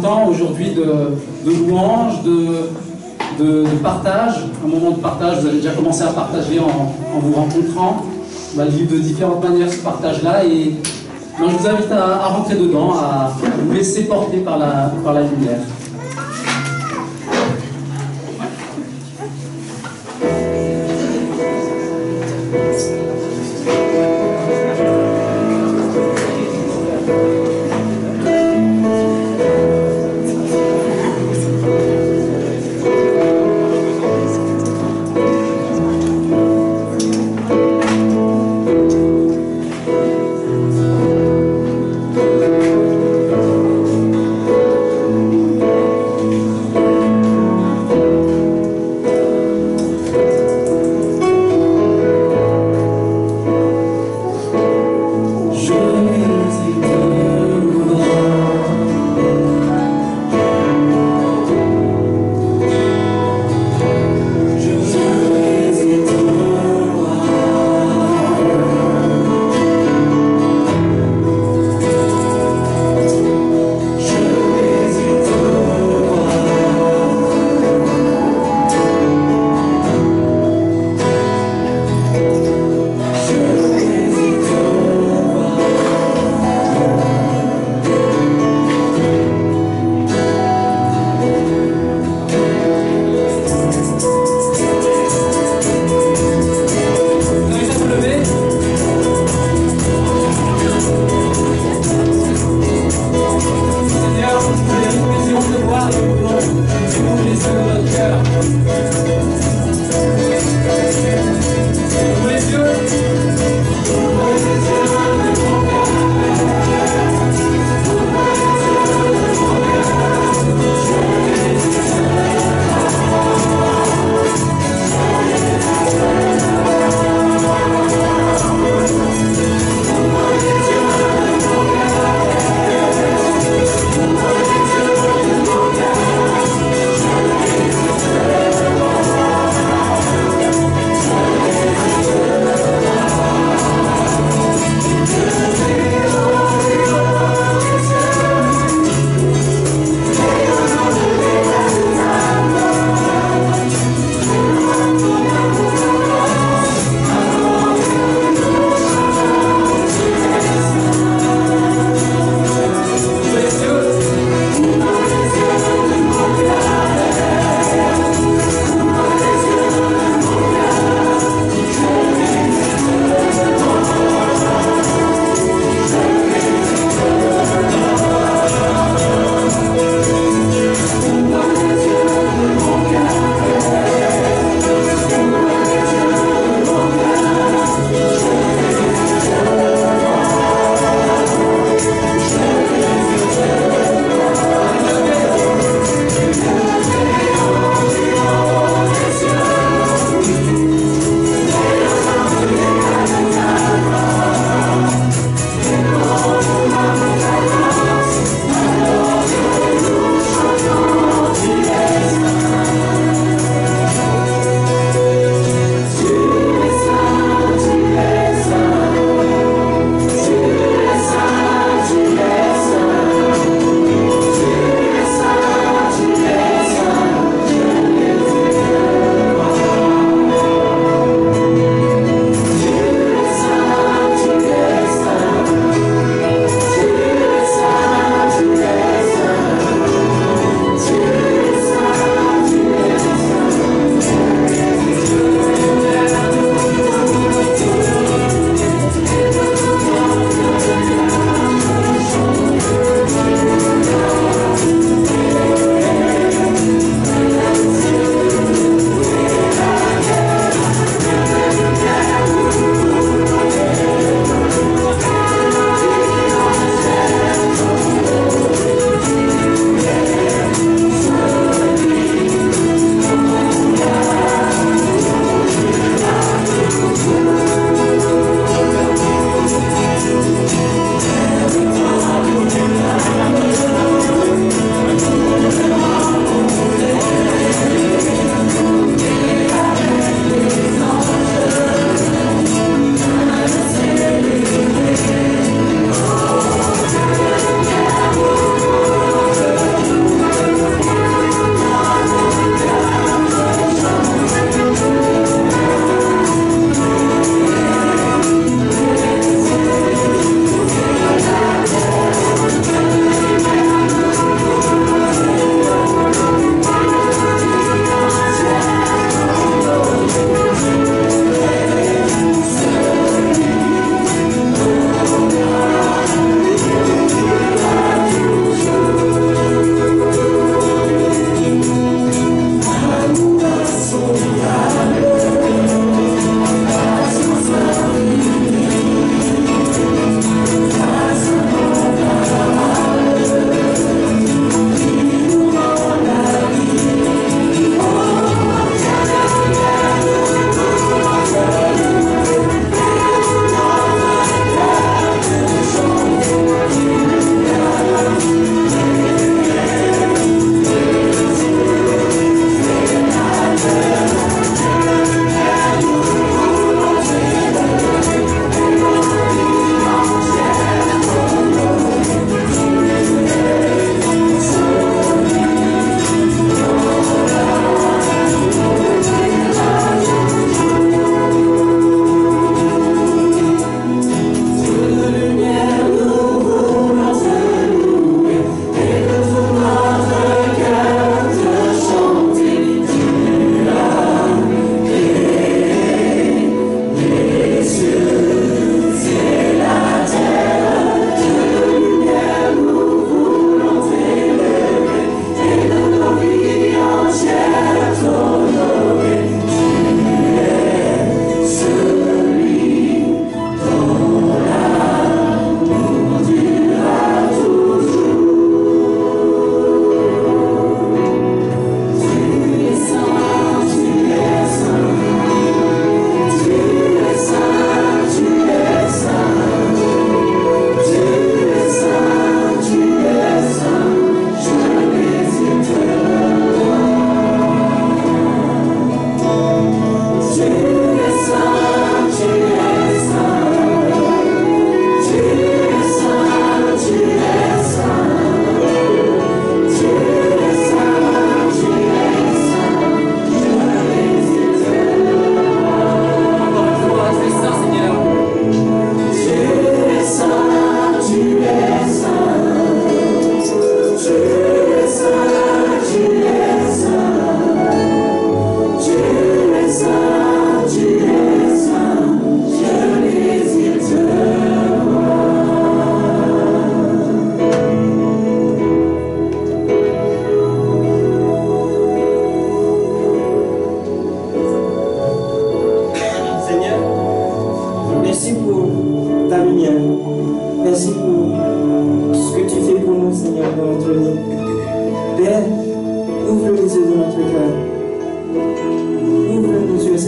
temps aujourd'hui de louange, de partage, un moment de partage. Vous avez déjà commencé à partager en vous rencontrant. On va le vivre de différentes manières ce partage-là, et moi, je vous invite à rentrer dedans, à vous laisser porter par la lumière.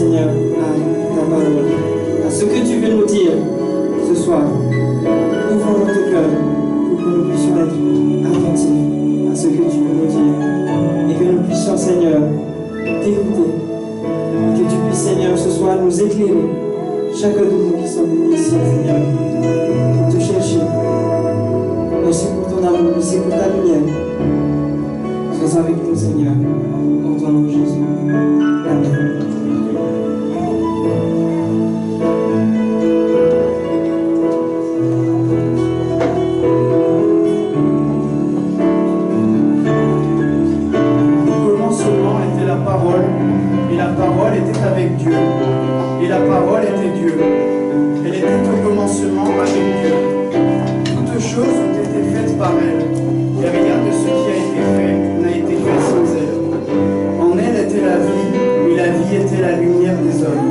Seigneur, à ta parole, à ce que tu veux nous dire ce soir. Ouvrons notre cœur pour que nous puissions être attentifs à ce que tu veux nous dire et que nous puissions, Seigneur, t'écouter. Et que tu puisses, Seigneur, ce soir nous éclairer, chacun de nous qui sommes venus ici, Seigneur, pour te chercher. Merci pour ton amour, merci pour ta lumière. Sois avec nous, Seigneur, en ton nom, Jésus. Amen. Était avec Dieu, et la parole était Dieu. Elle était au commencement avec Dieu. Toutes choses ont été faites par elle, et rien de ce qui a été fait n'a été fait sans elle. En elle était la vie, et la vie était la lumière des hommes.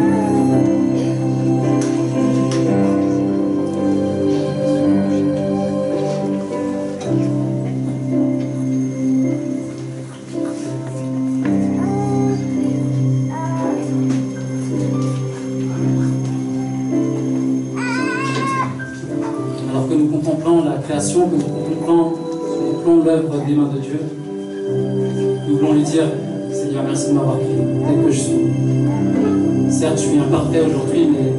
Que nous contemplons l'œuvre des mains de Dieu, nous voulons lui dire: Seigneur, merci de m'avoir créé tel que je suis. Certes, je suis imparfait aujourd'hui, mais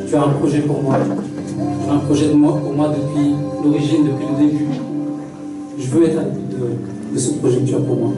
tu as un projet pour moi. Tu as un projet pour moi depuis l'origine, depuis le début. Je veux être à l'écoute de ce projet que tu as pour moi.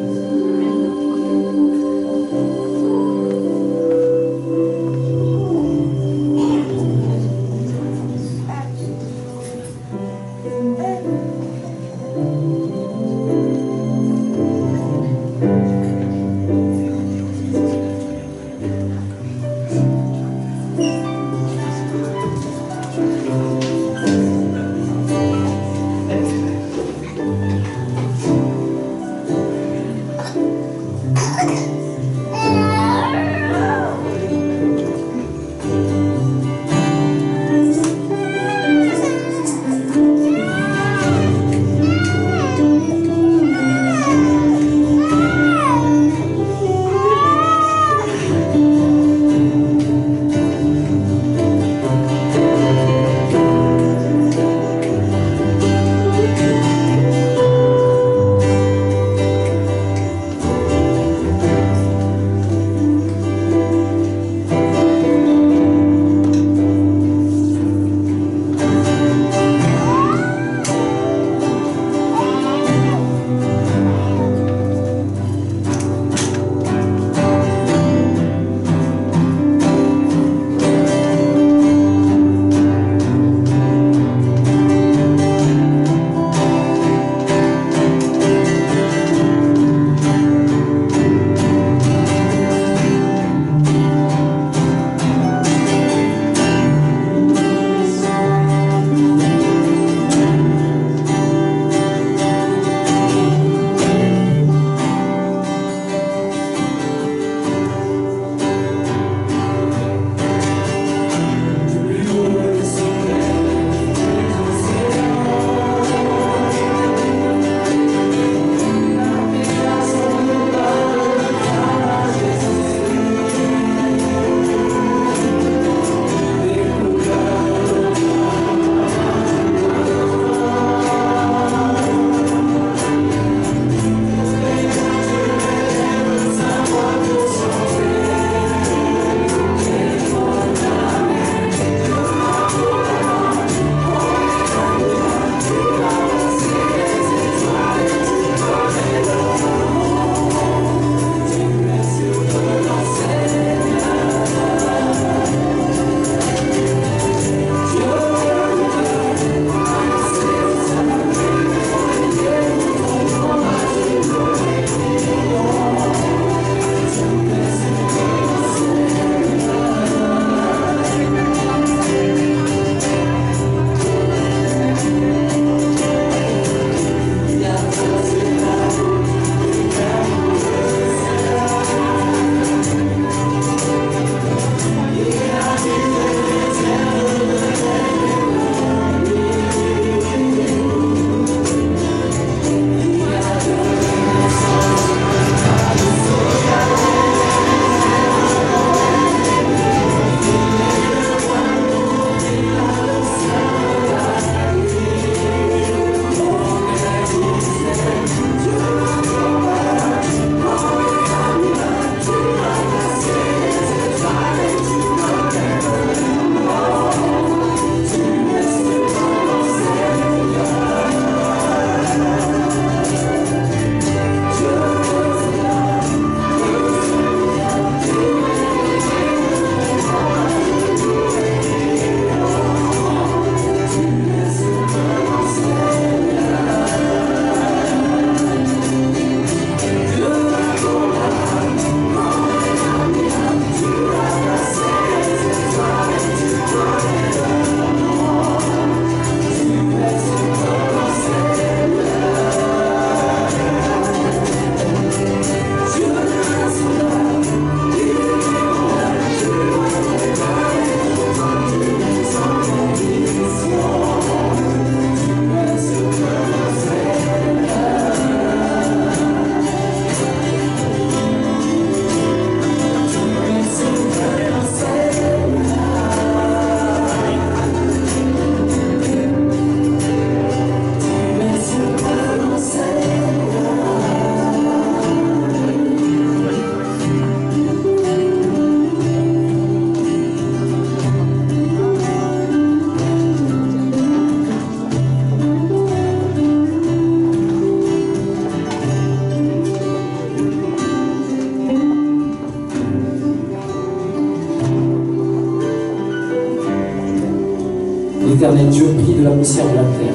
l'Éternel Dieu prit de la poussière de la terre.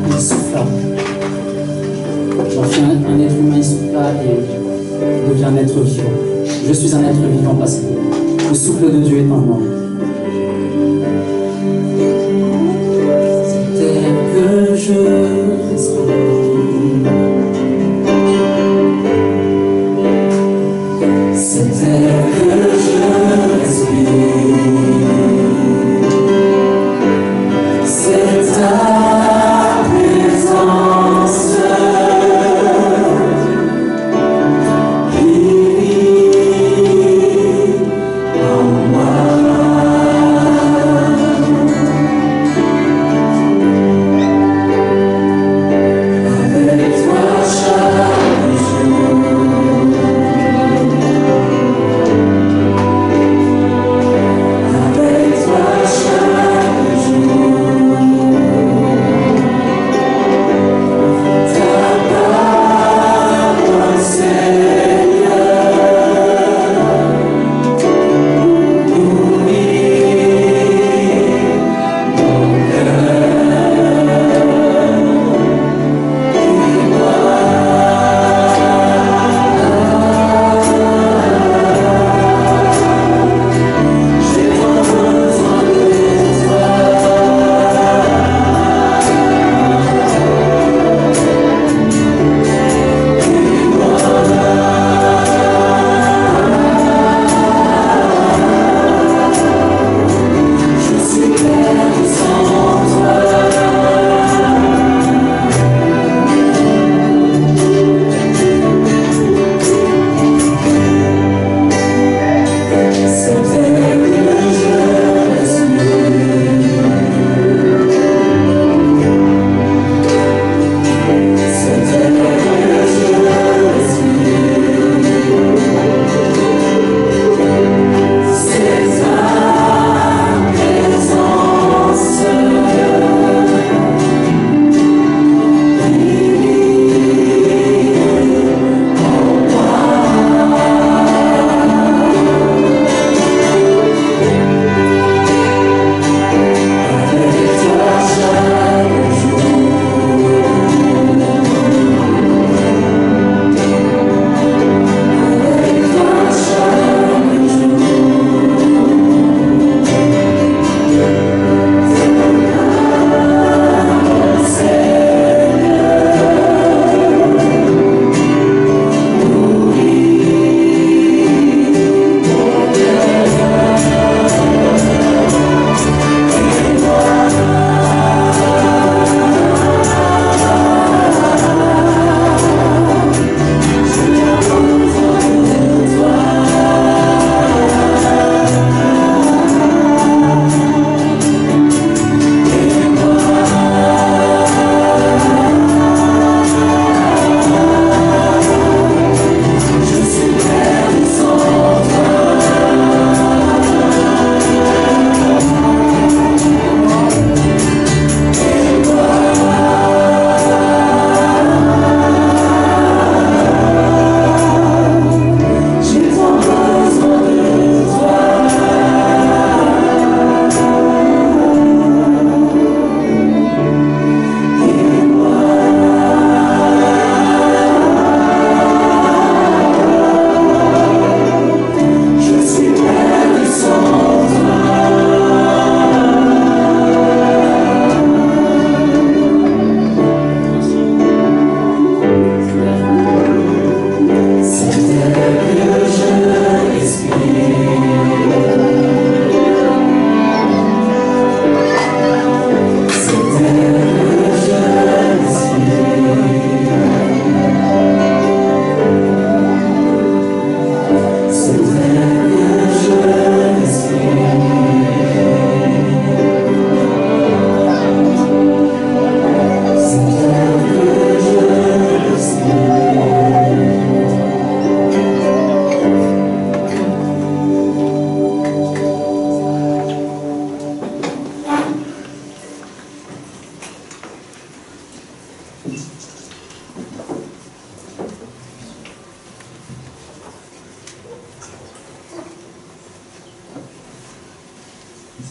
Il souffla. J'en fis un être humain, il souffla et devient un être vivant. Je suis un être vivant parce que le souffle de Dieu est en moi. C'est terre que je respire. C'est terre que je respire. C'est ta présence qui vit en moi.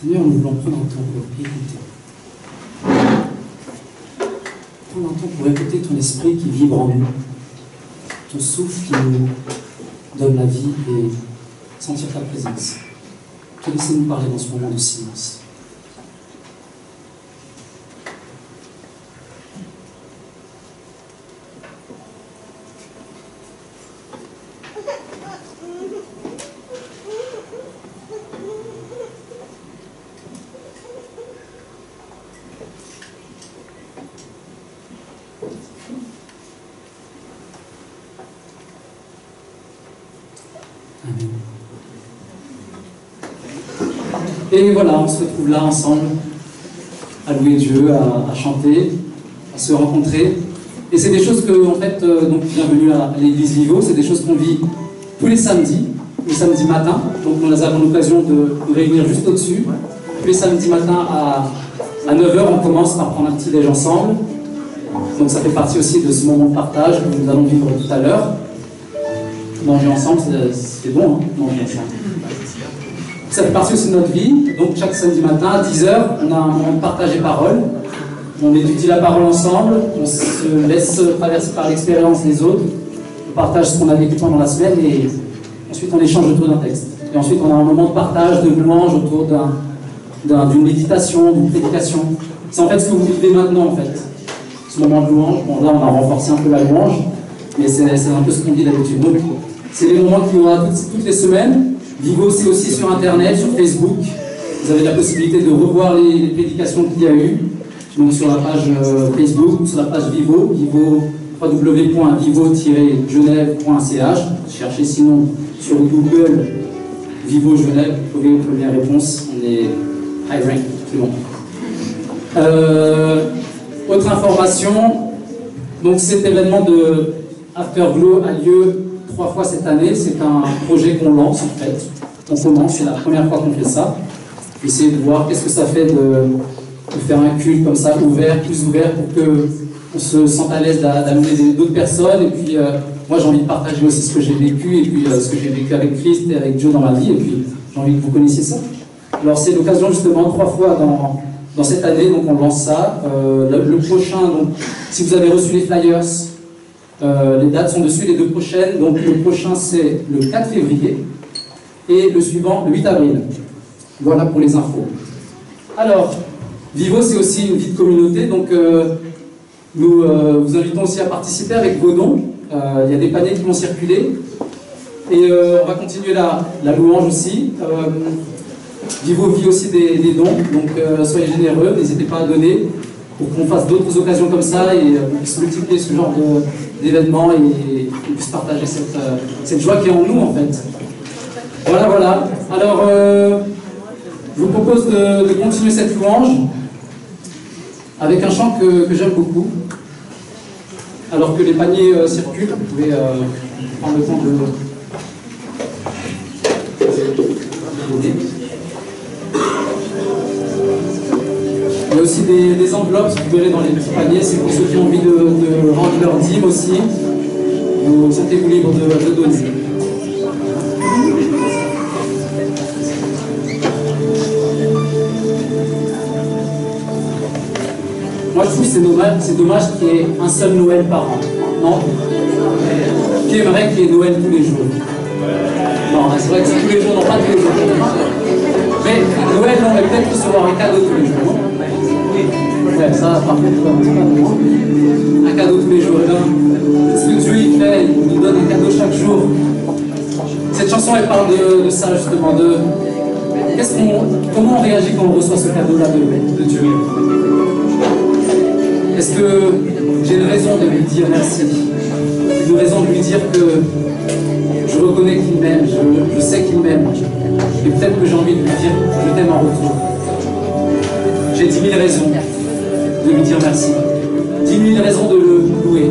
Seigneur, nous voulons prendre un temps pour écouter. Prendre un temps pour écouter ton esprit qui vibre en nous, ton souffle qui nous donne la vie et sentir ta présence. Te laissez-nous parler dans ce moment de silence. Et voilà, on se retrouve là ensemble, à louer Dieu, à chanter, à se rencontrer. Et c'est des choses que, en fait, donc bienvenue à l'église Vivo, c'est des choses qu'on vit tous les samedis matin. Donc nous avons l'occasion de nous réunir juste au-dessus. Tous les samedis matins à 9h, on commence par prendre un petit déj ensemble. Donc ça fait partie aussi de ce moment de partage que nous allons vivre tout à l'heure. Manger ensemble, c'est bon, hein, manger ensemble. Ça fait partie aussi de notre vie. Donc chaque samedi matin à 10h, on a un moment de partage et parole. On étudie la parole ensemble, on se laisse traverser par l'expérience des autres, on partage ce qu'on a vécu pendant la semaine et ensuite on échange autour d'un texte. Et ensuite on a un moment de partage, de louange autour d'une méditation, d'une prédication. C'est en fait ce que vous vivez maintenant en fait. Ce moment de louange, bon là on a renforcé un peu la louange, mais c'est un peu ce qu'on dit d'habitude. Donc c'est les moments qu'il y aura toutes les semaines. Vivo, c'est aussi sur internet, sur Facebook. Vous avez la possibilité de revoir les prédications qu'il y a eu. Donc sur la page Facebook, sur la page Vivo, www.vivo-genève.ch. Cherchez sinon sur Google Vivo Genève, vous trouvez une première réponse. On est high rank, c'est bon. Autre information, donc cet événement de Afterglow a lieu 3 fois cette année. C'est un projet qu'on lance en fait. On commence, c'est la première fois qu'on fait ça. Essayer de voir qu'est-ce que ça fait de faire un culte comme ça, ouvert, plus ouvert, pour qu'on se sente à l'aise d'amener d'autres personnes. Et puis, moi, j'ai envie de partager aussi ce que j'ai vécu, et puis ce que j'ai vécu avec Christ et avec Dieu dans ma vie. Et puis, j'ai envie que vous connaissiez ça. Alors, c'est l'occasion, justement, 3 fois dans cette année, donc on lance ça. Le prochain, donc, si vous avez reçu les flyers, les dates sont dessus, les 2 prochaines. Donc, le prochain, c'est le 4 février, et le suivant, le 8 avril. Voilà pour les infos. Alors, Vivo, c'est aussi une vie de communauté, donc nous vous invitons aussi à participer avec vos dons. Il y a des paniers qui vont circuler. Et on va continuer la louange aussi. Vivo vit aussi des dons, donc soyez généreux, n'hésitez pas à donner pour qu'on fasse d'autres occasions comme ça et qu'on puisse multiplier ce genre d'événements et qu'on puisse partager cette joie qui est en nous en fait. Voilà. Alors, je vous propose de continuer cette louange avec un chant que j'aime beaucoup. Alors que les paniers circulent, vous pouvez prendre le temps de donner. Il y a aussi des enveloppes, vous verrez dans les petits paniers, c'est pour ceux qui ont envie de rendre leur dîme aussi. Vous sentez-vous libre de donner. Moi je trouve que c'est dommage qu'il y ait un seul Noël par an, non? Qui aimerait qu'il y ait Noël tous les jours? Non, c'est vrai que c'est tous les jours, non pas tous les jours. Mais Noël, on va peut-être recevoir un cadeau tous les jours, non? Ouais, ça par contre, un cadeau tous les jours. C'est ce que Dieu il fait, il nous donne un cadeau chaque jour. Cette chanson elle parle de ça justement, comment on réagit quand on reçoit ce cadeau-là de Dieu? Est-ce que j'ai une raison de lui dire merci? Une raison de lui dire que je reconnais qu'il m'aime, je sais qu'il m'aime. Et peut-être que j'ai envie de lui dire je t'aime en retour. J'ai 10 000 raisons de lui dire merci. 10 000 raisons de le louer.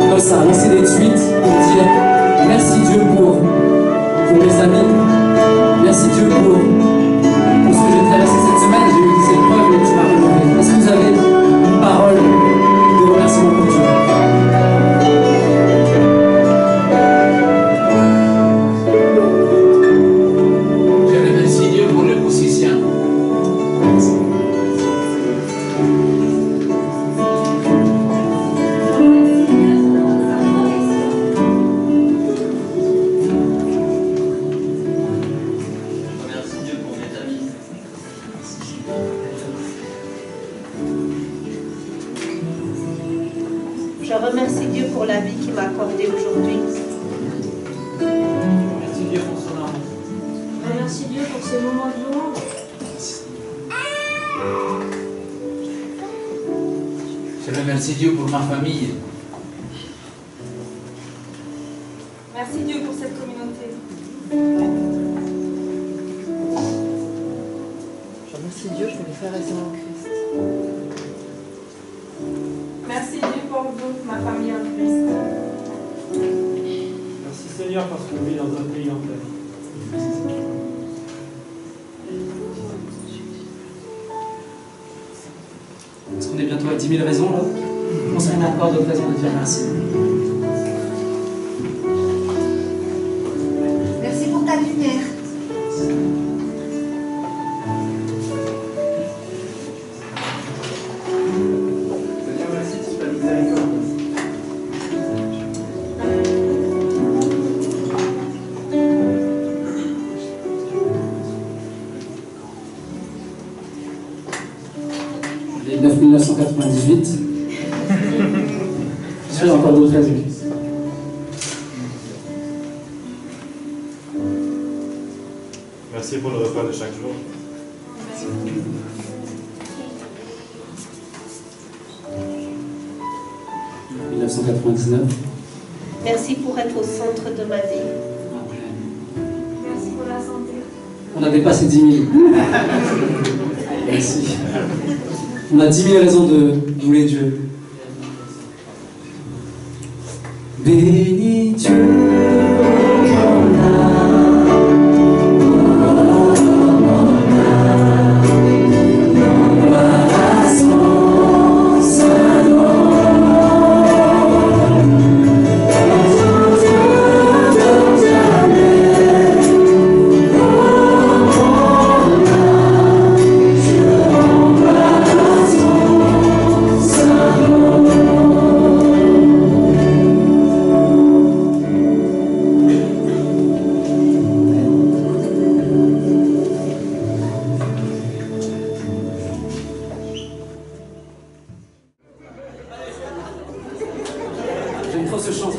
comme ça, lancer des tweets pour dire merci Dieu pour mes amis, merci Dieu pour ce que j'ai traversé cette semaine. J'ai eu des épreuves et tu m'as relevé. Est-ce que vous avez une parole de remerciement pour Dieu? Je remercie Dieu pour les musiciens. Je remercie Dieu pour la vie qu'il m'a accordée aujourd'hui. Merci Dieu pour son amour. Je remercie Dieu pour ce moment de louange. Je remercie Dieu pour ma famille. Merci Dieu pour cette communauté. Je remercie Dieu pour les frères et sœurs en Christ. Merci Dieu pour vous, ma famille en Christ. Merci Seigneur parce qu'on vit dans un pays en paix. Parce qu'on est bientôt à 10 000 raisons là. On serait un accord d'occasion de dire merci. Merci pour ta lumière. Seigneur, merci pour ta miséricorde. Les 9 998. Je suis encore d'autres raisons. Merci pour le repas de chaque jour. « 1999. Merci pour être au centre de ma vie. Merci pour la santé. On a dépassé 10 000. Merci. On a 10 000 raisons de louer Dieu. Bénis Dieu. J'ai une fausse chance.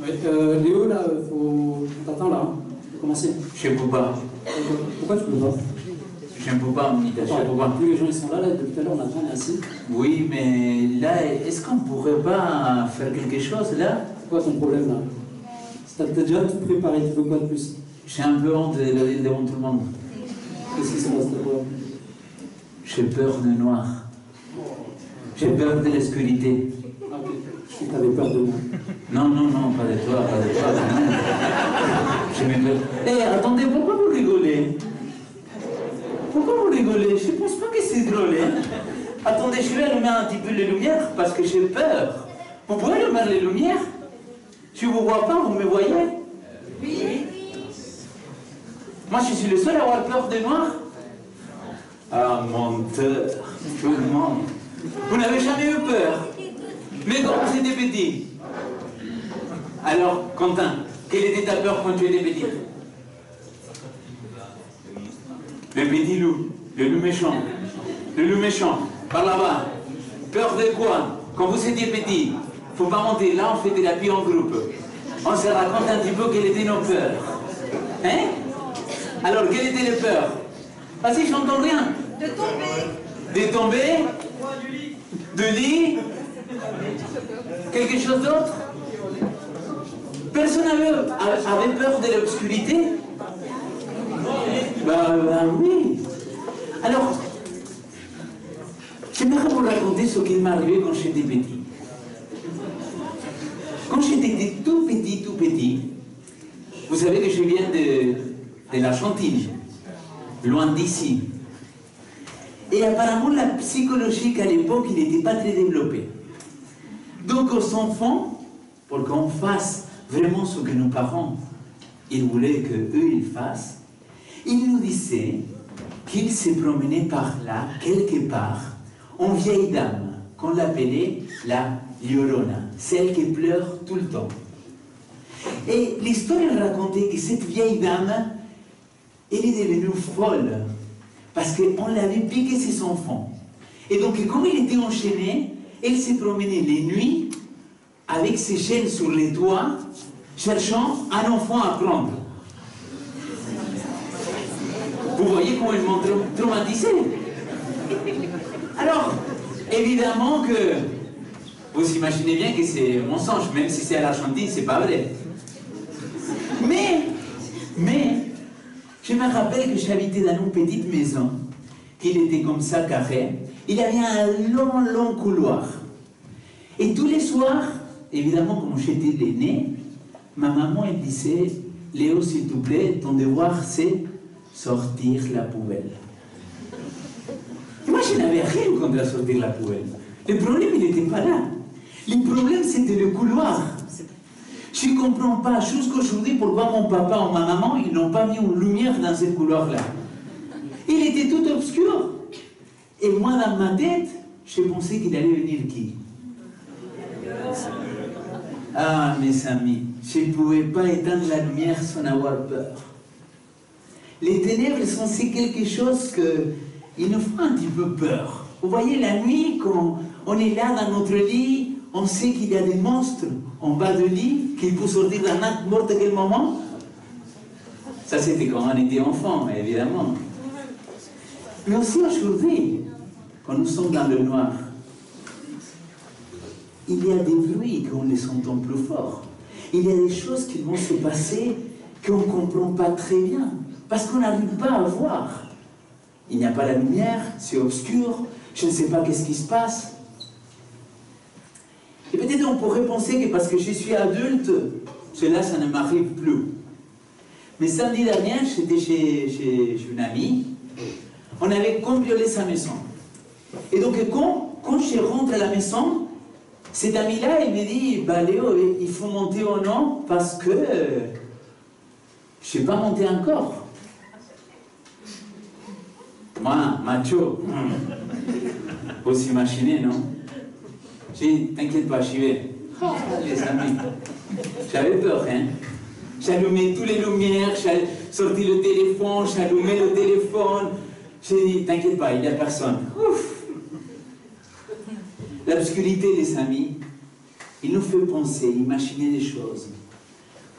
Ouais, Léo, là, faut... T'attends là, hein. Faut commencer. Je ne peux pas. Pourquoi tu peux pas? Je ne peux pas, Monica, je ne peux pas. Tous les gens ils sont là, depuis tout à l'heure on attend, on est assis. Oui, mais là, est-ce qu'on ne pourrait pas faire quelque chose là? C'est quoi ton problème là? T'as déjà tout préparé, tu veux quoi de plus? J'ai un peu honte de le dire devant tout le monde. Qu'est-ce qui se passe de quoi? J'ai peur du noir. J'ai peur de l'obscurité. Ah, ok. Je crois que t'avais peur de moi. Non, non, non, pas de toi, pas de toi. Non. J'ai mes peurs. Eh, attendez, pourquoi vous rigolez? Pourquoi vous rigolez? Je ne pense pas que c'est drôle. Hein? Attendez, je vais allumer un petit peu les lumières parce que j'ai peur. Vous pouvez allumer les lumières? Si vous ne vois pas, vous me voyez? Oui. Moi, je suis le seul à avoir peur des noirs? Ah, menteur, tout le monde. Vous n'avez jamais eu peur? Mais quand vous étiez petit? Alors, Quentin, quelle était ta peur quand tu étais petit? Le petit loup, le loup méchant. Le loup méchant, par là-bas. Peur de quoi? Quand vous étiez petit, faut pas monter. Là, on fait thérapie en groupe. On se raconte un petit peu quelles étaient nos peurs. Hein? Alors, quelles étaient les peurs? Vas-y, j'entends rien. De tomber. De tomber? De lit? Quelque chose d'autre? Personne avait peur de l'obscurité? Ben oui. Alors, j'aimerais vous raconter ce qui m'est arrivé quand j'étais petit. Quand j'étais tout petit, vous savez que je viens de l'Argentine, loin d'ici. Et apparemment, la psychologie à l'époque, il n'était pas très développée. Donc, aux enfants, pour qu'on fasse vraiment ce que nos parents, ils voulaient qu'eux, ils fassent, ils nous disaient qu'ils se promenaient par là, quelque part, en vieille dame, qu'on l'appelait la Llorona, celle qui pleure tout le temps. Et l'histoire, elle racontait que cette vieille dame, elle est devenue folle, parce qu'on l'avait piqué ses enfants. Et donc, comme il était enchaîné, elle se promenait les nuits avec ses chaînes sur les toits, cherchant un enfant à prendre. Vous voyez comment ils m'ont traumatisé. Alors, évidemment que vous imaginez bien que c'est un mensonge, même si c'est à l'Argentine, c'est pas vrai. Mais, je me rappelle que j'habitais dans une petite maison, qu'il était comme ça carré. Il y avait un long couloir. Et tous les soirs, évidemment, comme j'étais l'aîné, ma maman, elle disait, Léo, s'il te plaît, ton devoir, c'est sortir la poubelle. Et moi, je n'avais rien contre sortir la poubelle. Le problème, il n'était pas là. Le problème, c'était le couloir. Je ne comprends pas jusqu'aujourd'hui pourquoi mon papa ou ma maman, ils n'ont pas mis une lumière dans ce couloir-là. Il était tout obscur. Et moi, dans ma tête, je pensais qu'il allait venir qui? Ah, mes amis, je ne pouvais pas éteindre la lumière sans avoir peur. Les ténèbres sont c'est quelque chose qui nous fait un petit peu peur. Vous voyez, la nuit, quand on est là dans notre lit, on sait qu'il y a des monstres en bas du lit, qui peuvent sortir dans n'importe quel moment. Ça, c'était quand on était enfant, évidemment. Mais aussi aujourd'hui, quand nous sommes dans le noir, il y a des bruits qu'on les entend plus fort. Il y a des choses qui vont se passer qu'on ne comprend pas très bien, parce qu'on n'arrive pas à voir. Il n'y a pas la lumière, c'est obscur, je ne sais pas qu'est-ce qui se passe. Et peut-être on pourrait penser que parce que je suis adulte, cela, ça ne m'arrive plus. Mais samedi dernier, j'étais chez une amie, on avait cambriolé sa maison. Et donc quand je rentre à la maison, cet ami-là, il me dit, bah Léo, il faut monter au nom parce que je ne sais pas monter encore. Moi, macho, vous imaginez, non? J'ai dit, t'inquiète pas, j'y vais. Oh, les amis, j'avais peur, hein? J'allumais toutes les lumières, j'ai sorti le téléphone, j'allumais le téléphone. J'ai dit, t'inquiète pas, il n'y a personne. Ouf. L'obscurité, les amis, il nous fait penser, imaginer des choses.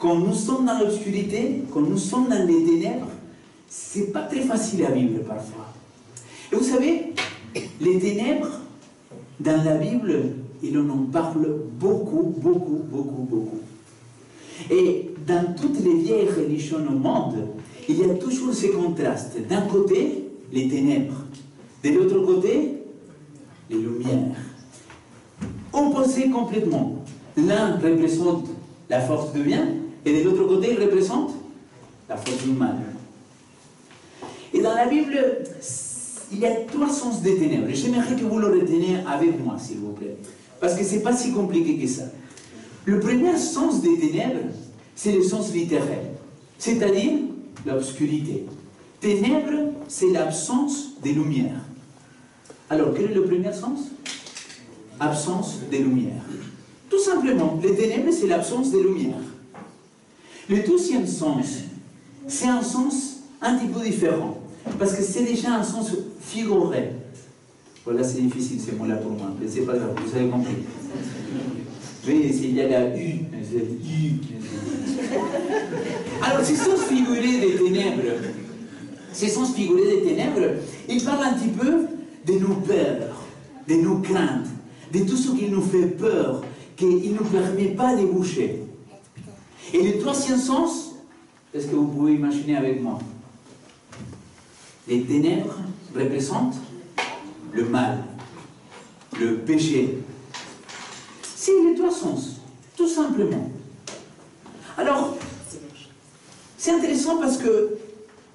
quand nous sommes dans l'obscurité, quand nous sommes dans les ténèbres, c'est pas très facile à vivre parfois. Et vous savez, les ténèbres, dans la Bible, il en parle beaucoup, beaucoup, beaucoup, beaucoup. Et dans toutes les vieilles religions au monde, il y a toujours ces contrastes. D'un côté, les ténèbres. De l'autre côté, les lumières. Opposés complètement. L'un représente la force du bien, et de l'autre côté, il représente la force du mal. Et dans la Bible, il y a 3 sens des ténèbres. J'aimerais que vous le reteniez avec moi, s'il vous plaît. Parce que ce n'est pas si compliqué que ça. Le premier sens des ténèbres, c'est le sens littéral. C'est-à-dire l'obscurité. Ténèbres, c'est l'absence de lumière. Alors, quel est le premier sens? Absence de lumière. Tout simplement, les ténèbres, c'est l'absence de lumière. Le deuxième sens, c'est un sens un petit peu différent. Parce que c'est déjà un sens figuré. Voilà, c'est difficile ces mots-là pour moi, mais c'est pas grave, vous avez compris. Oui, il y a la U. Alors, ces sens figurés des ténèbres, ils parlent un petit peu de nos peurs, de nos craintes, de tout ce qui nous fait peur, qui ne nous permet pas de bouger. Et le troisième sens, est-ce que vous pouvez imaginer avec moi? Les ténèbres représentent le mal, le péché. C'est les 3 sens, tout simplement. Alors, c'est intéressant parce que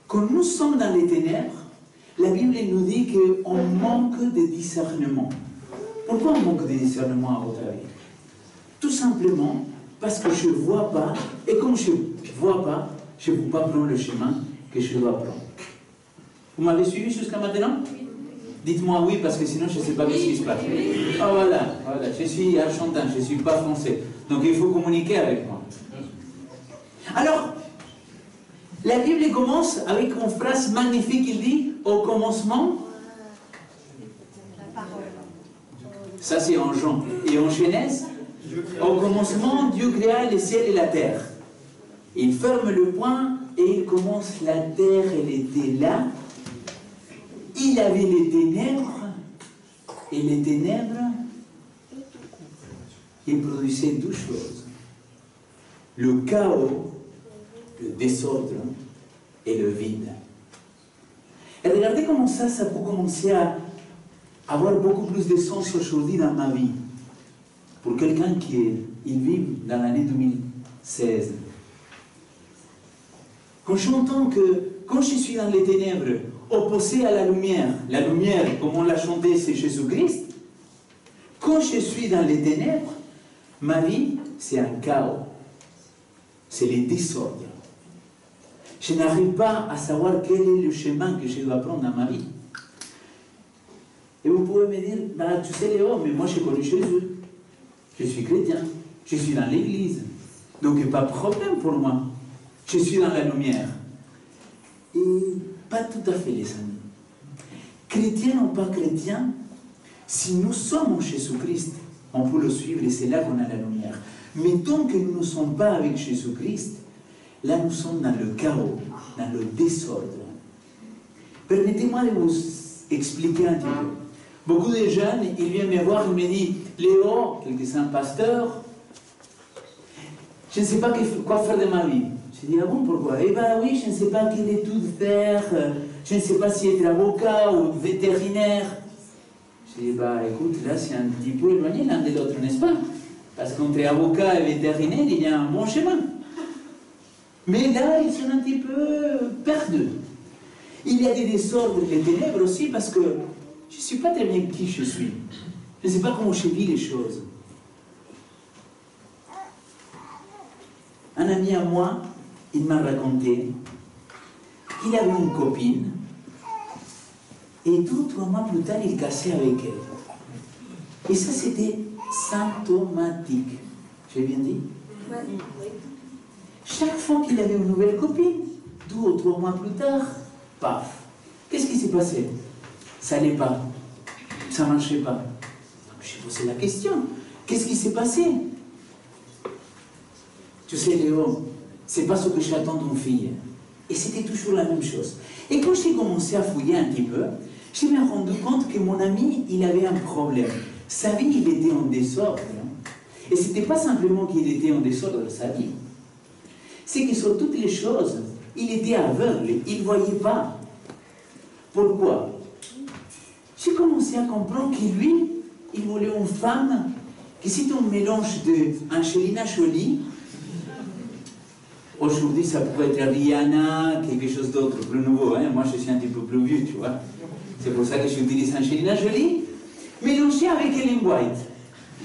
quand nous sommes dans les ténèbres, la Bible nous dit qu'on manque de discernement. Pourquoi on manque de discernement à votre avis? Tout simplement parce que je ne vois pas, et comme je ne vois pas, je ne peux pas prendre le chemin que je dois prendre. Vous m'avez suivi jusqu'à maintenant? Dites-moi oui, parce que sinon je ne sais pas ce qui se passe. Ah voilà, je suis argentin, je ne suis pas français. Donc il faut communiquer avec moi. Alors, la Bible commence avec une phrase magnifique, il dit, au commencement, ça c'est en Jean, et en Genèse, au commencement, Dieu créa le ciel et la terre. Il ferme le point et il commence la terre, elle était là. Il avait les ténèbres, et les ténèbres, ils produisaient 2 choses. Le chaos, le désordre et le vide. Et regardez comment ça peut commencer à avoir beaucoup plus de sens aujourd'hui dans ma vie. Pour quelqu'un qui vit dans l'année 2016. Quand j'entends que, quand je suis dans les ténèbres, opposé à la lumière, comme on l'a chanté, c'est Jésus-Christ. Quand je suis dans les ténèbres, ma vie, c'est un chaos. C'est le désordre. Je n'arrive pas à savoir quel est le chemin que je dois prendre dans ma vie. Et vous pouvez me dire, bah, tu sais Léo, mais moi j'ai connu Jésus. Je suis chrétien. Je suis dans l'église. Donc il n'y a pas de problème pour moi. Je suis dans la lumière. Et pas tout à fait, les amis. Chrétien ou pas chrétien, si nous sommes en Jésus-Christ, on peut le suivre et c'est là qu'on a la lumière. Mais tant que nous ne sommes pas avec Jésus-Christ, là nous sommes dans le chaos, dans le désordre. Permettez-moi de vous expliquer un petit peu. Beaucoup de jeunes, ils viennent me voir, ils me disent, Léo, quelqu'un pasteur, je ne sais pas quoi faire de ma vie. Je dis, ah bon, pourquoi? Eh bien oui, je ne sais pas quelle étude faire, je ne sais pas si être avocat ou vétérinaire. Je dis, bah écoute, là c'est un petit peu éloigné l'un de l'autre, n'est-ce pas? Parce qu'entre avocat et vétérinaire, il y a un bon chemin. Mais là, ils sont un petit peu perdus. Il y a des désordres, des ténèbres aussi, parce que je ne sais pas très bien qui je suis. Je ne sais pas comment je vis les choses. Un ami à moi, il m'a raconté qu'il avait une copine et 2 ou 3 mois plus tard, il cassait avec elle. Et ça, c'était symptomatique. J'ai bien dit? Oui. Chaque fois qu'il avait une nouvelle copine, 2 ou 3 mois plus tard, paf. Qu'est-ce qui s'est passé? Ça n'allait pas. Ça ne marchait pas. J'ai posé la question. Qu'est-ce qui s'est passé? Tu sais, Léo, c'est pas ce que j'attends d'une fille. Et c'était toujours la même chose. Et quand j'ai commencé à fouiller un petit peu, je me suis rendu compte que mon ami, il avait un problème. Sa vie, il était en désordre. Et ce n'était pas simplement qu'il était en désordre de sa vie. C'est que sur toutes les choses, il était aveugle, il ne voyait pas. Pourquoi? J'ai commencé à comprendre que lui, il voulait une femme qui c'est un mélange d'Angelina Jolie. Aujourd'hui, ça pourrait être Rihanna, quelque chose d'autre, plus nouveau. Hein? Moi, je suis un petit peu plus vieux, tu vois. C'est pour ça que j'utilise Angelina Jolie, mélangée avec Ellen White.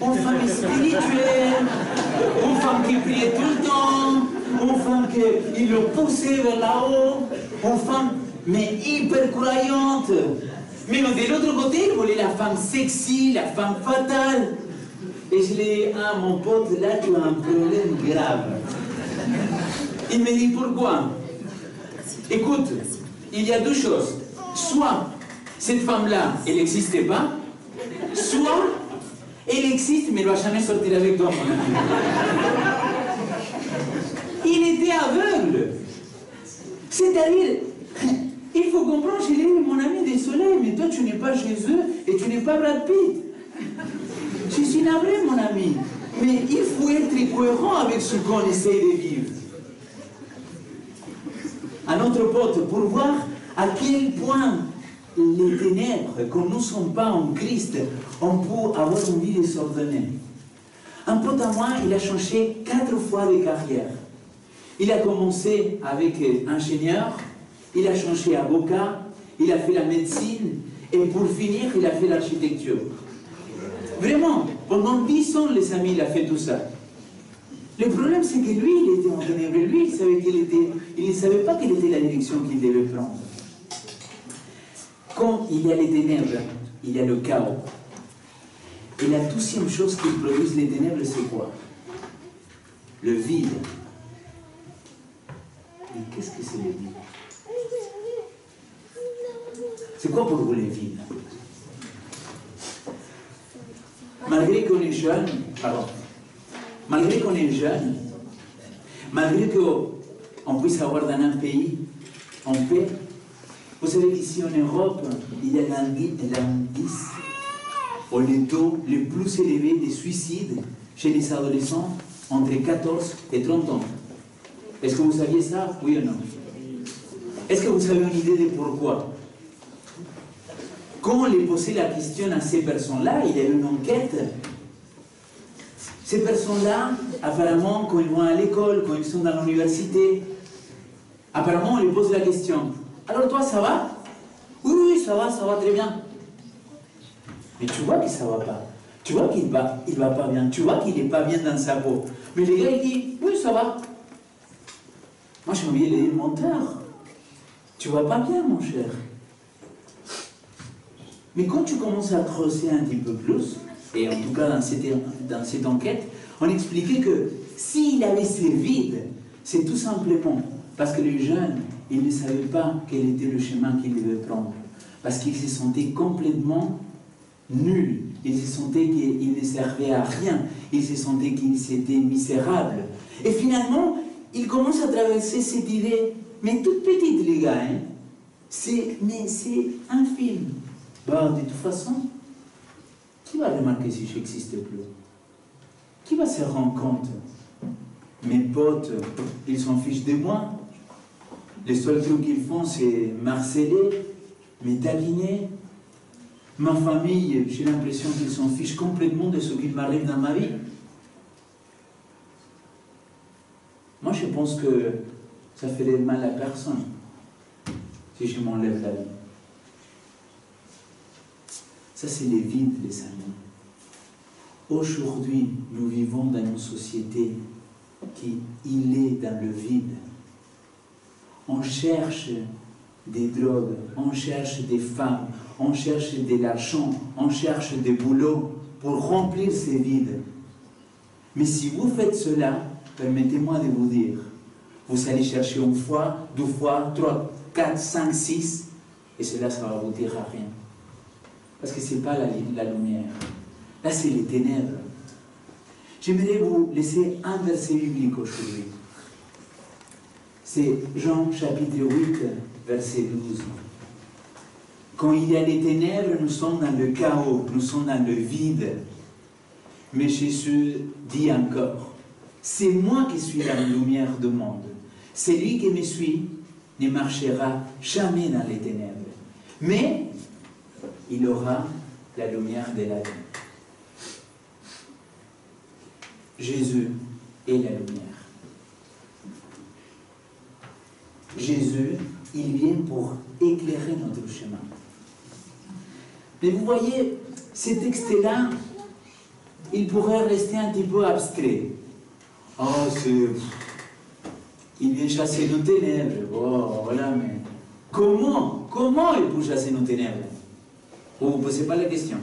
Une femme spirituelle, une femme qui priait tout le temps, une femme qui le poussait vers là-haut, une femme, mais hyper croyante. Mais de l'autre côté, il voulait la femme sexy, la femme fatale. Et je lui ai dit, ah mon pote, là tu as un problème grave. Il me dit, pourquoi? Écoute, il y a deux choses. Soit cette femme-là, elle n'existait pas, soit elle existe, mais elle ne va jamais sortir avec toi, mon ami. Il était aveugle. C'est-à-dire, il faut comprendre, je lui ai dit, mon ami, désolé, mais toi tu n'es pas Jésus et tu n'es pas Brad Pitt. Je suis navré, mon ami. Mais il faut être cohérent avec ce qu'on essaie de vivre. Un autre pote, pour voir à quel point les ténèbres, quand nous ne sommes pas en Christ, on peut avoir une vie désordonnée. Un pote à moi, il a changé 4 fois de carrière. Il a commencé avec ingénieur, il a changé avocat, il a fait la médecine, et pour finir, il a fait l'architecture. Vraiment, pendant 10 ans, les amis, il a fait tout ça. Le problème, c'est que lui, il était en ténèbres. Lui, il ne savait pas quelle était la direction qu'il devait prendre. Quand il y a les ténèbres, il y a le chaos. Et la deuxième chose qui produit les ténèbres, c'est quoi? Le vide. Mais qu'est-ce que c'est le vide? C'est quoi pour vous le vide? Malgré qu'on est jeune, malgré qu'on est jeune, malgré qu'on puisse avoir dans un pays en paix, vous savez qu'ici en Europe, il y a l'indice ou le taux le plus élevé de suicides chez les adolescents entre 14 et 30 ans. Est-ce que vous saviez ça? Oui ou non? Est-ce que vous avez une idée de pourquoi? Quand on les posait la question à ces personnes-là, il y a eu une enquête. Ces personnes-là, apparemment, quand ils vont à l'école, quand ils sont dans l'université, apparemment, on les pose la question. Alors toi, ça va? Oui, ça va très bien. Mais tu vois que ça va pas. Tu vois qu'il va pas bien. Tu vois qu'il n'est pas bien dans sa peau. Mais le gars, il dit, oui, ça va. Moi, j'ai envie de dire, menteur. Tu vas pas bien, mon cher. Mais quand tu commences à creuser un petit peu plus, et en tout cas dans cette enquête, on expliquait que s'il avait ce vide, c'est tout simplement parce que les jeunes, ils ne savaient pas quel était le chemin qu'ils devaient prendre. Parce qu'ils se sentaient complètement nuls. Ils se sentaient qu'ils ne servaient à rien. Ils se sentaient qu'ils étaient misérables. Et finalement, ils commencent à traverser cette idée, mais toute petite, les gars, hein, c'est infime. Bah, de toute façon, qui va remarquer si je n'existe plus? Qui va se rendre compte? Mes potes, ils s'en fichent de moi. Les seuls trucs qu'ils font, c'est m'harceler, me taquiner. Ma famille, j'ai l'impression qu'ils s'en fichent complètement de ce qui m'arrive dans ma vie. Moi, je pense que ça ferait mal à personne si je m'enlève la vie. Ça, c'est les vides, les amis. Aujourd'hui, nous vivons dans une société qui est dans le vide. On cherche des drogues, on cherche des femmes, on cherche de l'argent, on cherche des boulots pour remplir ces vides. Mais si vous faites cela, permettez-moi de vous dire, vous allez chercher une fois, 2 fois, 3, 4, 5, 6, et cela, ça va vous dire à rien. Parce que ce n'est pas la lumière. Là, c'est les ténèbres. J'aimerais vous laisser un verset biblique aujourd'hui. C'est Jean chapitre 8, verset 12. Quand il y a des ténèbres, nous sommes dans le chaos, nous sommes dans le vide. Mais Jésus dit encore, c'est moi qui suis la lumière du monde. Celui qui me suit ne marchera jamais dans les ténèbres, mais il aura la lumière de la vie. Jésus est la lumière. Jésus, il vient pour éclairer notre chemin. Mais vous voyez, ces textes-là, ils pourraient rester un petit peu abstraits. Oh, il vient chasser nos ténèbres. Oh, voilà, mais comment il peut chasser nos ténèbres? Vous ne vous posez pas la question.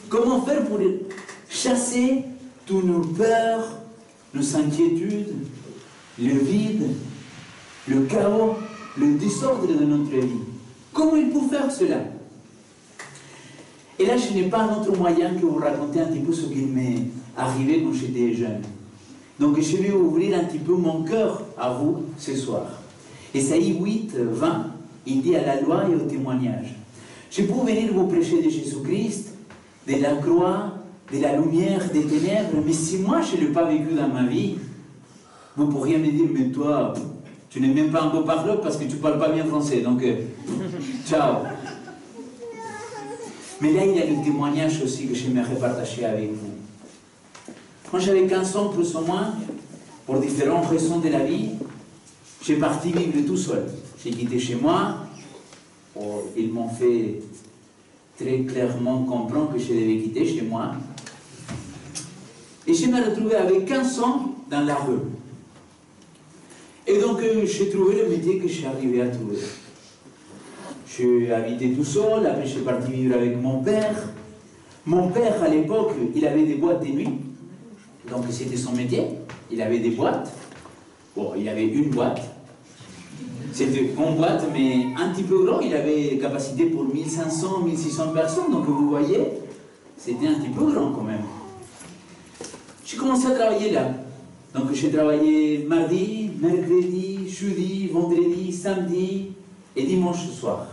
Comment faire pour chasser toutes nos peurs, nos inquiétudes, le vide, le chaos, le désordre de notre vie? Comment il peut faire cela? Et là, je n'ai pas un autre moyen que vous raconter un petit peu ce qui m'est arrivé quand j'étais jeune. Donc, je vais ouvrir un petit peu mon cœur à vous ce soir. Ésaïe 8, 20, il dit à la loi et au témoignage. Je peux venir vous prêcher de Jésus-Christ, de la croix, de la lumière, des ténèbres, mais si moi je ne l'ai pas vécu dans ma vie, vous pourriez me dire, mais toi, tu n'es même pas un beau parleur parce que tu ne parles pas bien français, donc ciao. Mais là, il y a le témoignage aussi que j'aimerais partager avec vous. Quand j'avais 15 ans, plus ou moins, pour différentes raisons de la vie, j'ai parti vivre tout seul. J'ai quitté chez moi. Oh, ils m'ont fait très clairement comprendre que je devais quitter chez moi. Et je me retrouvais avec 15 ans dans la rue. Et donc, j'ai trouvé le métier que j'ai arrivé à trouver. J'ai habité tout seul, après j'ai parti vivre avec mon père. Mon père, à l'époque, il avait des boîtes de nuit. Donc c'était son métier. Il avait des boîtes. Bon, il avait une boîte. C'était une grande boîte, mais un petit peu grand. Il avait capacité pour 1500, 1600 personnes. Donc vous voyez, c'était un petit peu grand quand même. J'ai commencé à travailler là. Donc j'ai travaillé mardi, mercredi, jeudi, vendredi, samedi et dimanche soir.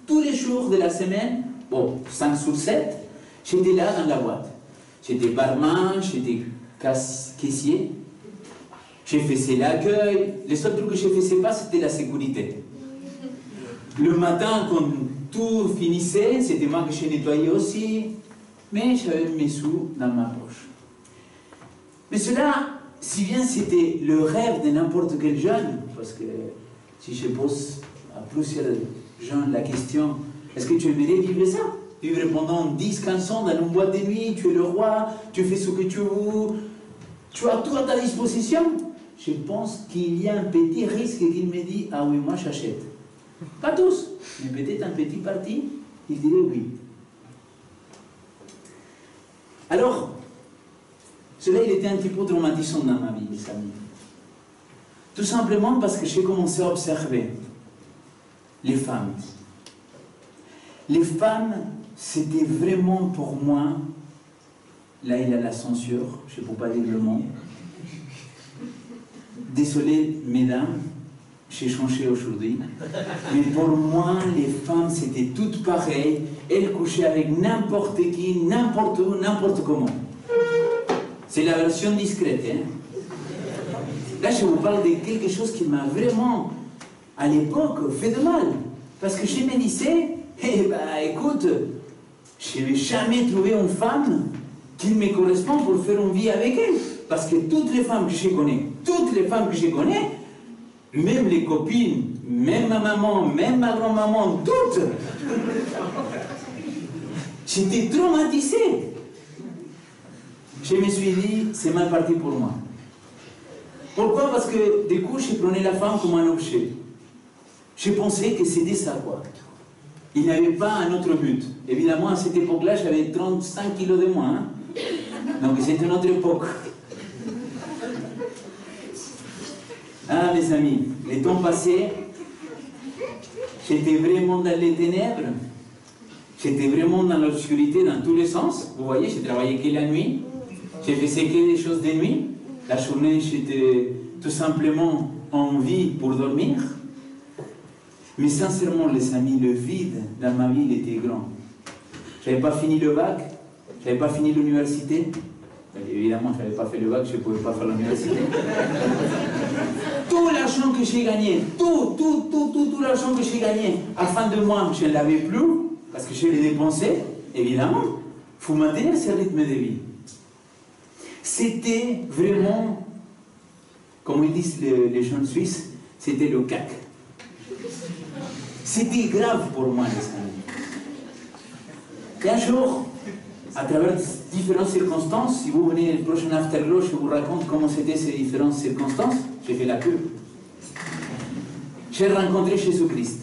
Tous les jours de la semaine, bon, 5 sur 7, j'étais là dans la boîte. J'étais barman, j'étais caissier. J'ai fait l'accueil. Le seul truc que je ne faisais pas, c'était la sécurité. Le matin, quand tout finissait, c'était moi que je nettoyais aussi. Mais j'avais mes sous dans ma poche. Mais cela, si bien c'était le rêve de n'importe quel jeune, parce que si je pose à plusieurs gens la question, est-ce que tu aimerais vivre ça? Vivre pendant 10-15 ans dans une boîte de nuit, tu es le roi, tu fais ce que tu veux, tu as tout à ta disposition. Je pense qu'il y a un petit risque qu'il me dit, ah oui, moi j'achète. Pas tous, mais peut-être un petit parti, il dirait oui. Alors, cela, il était un petit peu traumatisant dans ma vie, les amis. Tout simplement parce que j'ai commencé à observer les femmes. Les femmes, c'était vraiment pour moi, là il y a la censure, je ne peux pas dire le mot. Désolé, mesdames, j'ai changé aujourd'hui. Mais pour moi, les femmes, c'était toutes pareilles. Elles couchaient avec n'importe qui, n'importe où, n'importe comment. C'est la version discrète. Hein? Là, je vous parle de quelque chose qui m'a vraiment, à l'époque, fait de mal. Parce que je me disais, eh ben, écoute, je ne vais jamais trouver une femme qui me correspond pour faire une vie avec elle. Parce que toutes les femmes que je connais, même les copines, même ma maman, même ma grand-maman, toutes, j'étais traumatisé. Je me suis dit, c'est mal parti pour moi. Pourquoi? Parce que du coup, je prenais la femme comme un objet. Je pensais que c'était ça, quoi. Il n'y avait pas un autre but. Évidemment, à cette époque-là, j'avais 35 kilos de moins. Hein? Donc, c'était une autre époque. Ah, mes amis, les temps passés, j'étais vraiment dans les ténèbres. J'étais vraiment dans l'obscurité dans tous les sens. Vous voyez, j'ai travaillé que la nuit. J'ai fait que des choses de nuit. La journée, j'étais tout simplement envie pour dormir. Mais sincèrement, les amis, le vide dans ma vie, il était grand. Je n'avais pas fini le bac, je n'avais pas fini l'université. Évidemment, je n'avais pas fait le bac, je ne pouvais pas faire l'université. Tout l'argent que j'ai gagné, tout l'argent que j'ai gagné, à la fin de mois, je ne l'avais plus, parce que je l'ai dépensé, évidemment. Il faut maintenir ce rythme de vie. C'était vraiment, comme ils disent les jeunes Suisses, c'était le cac. C'était grave pour moi, les amis. Et un jour, à travers différentes circonstances, si vous venez le prochain Afterglow, je vous raconte comment c'était ces différentes circonstances. J'ai fait la queue. J'ai rencontré Jésus-Christ.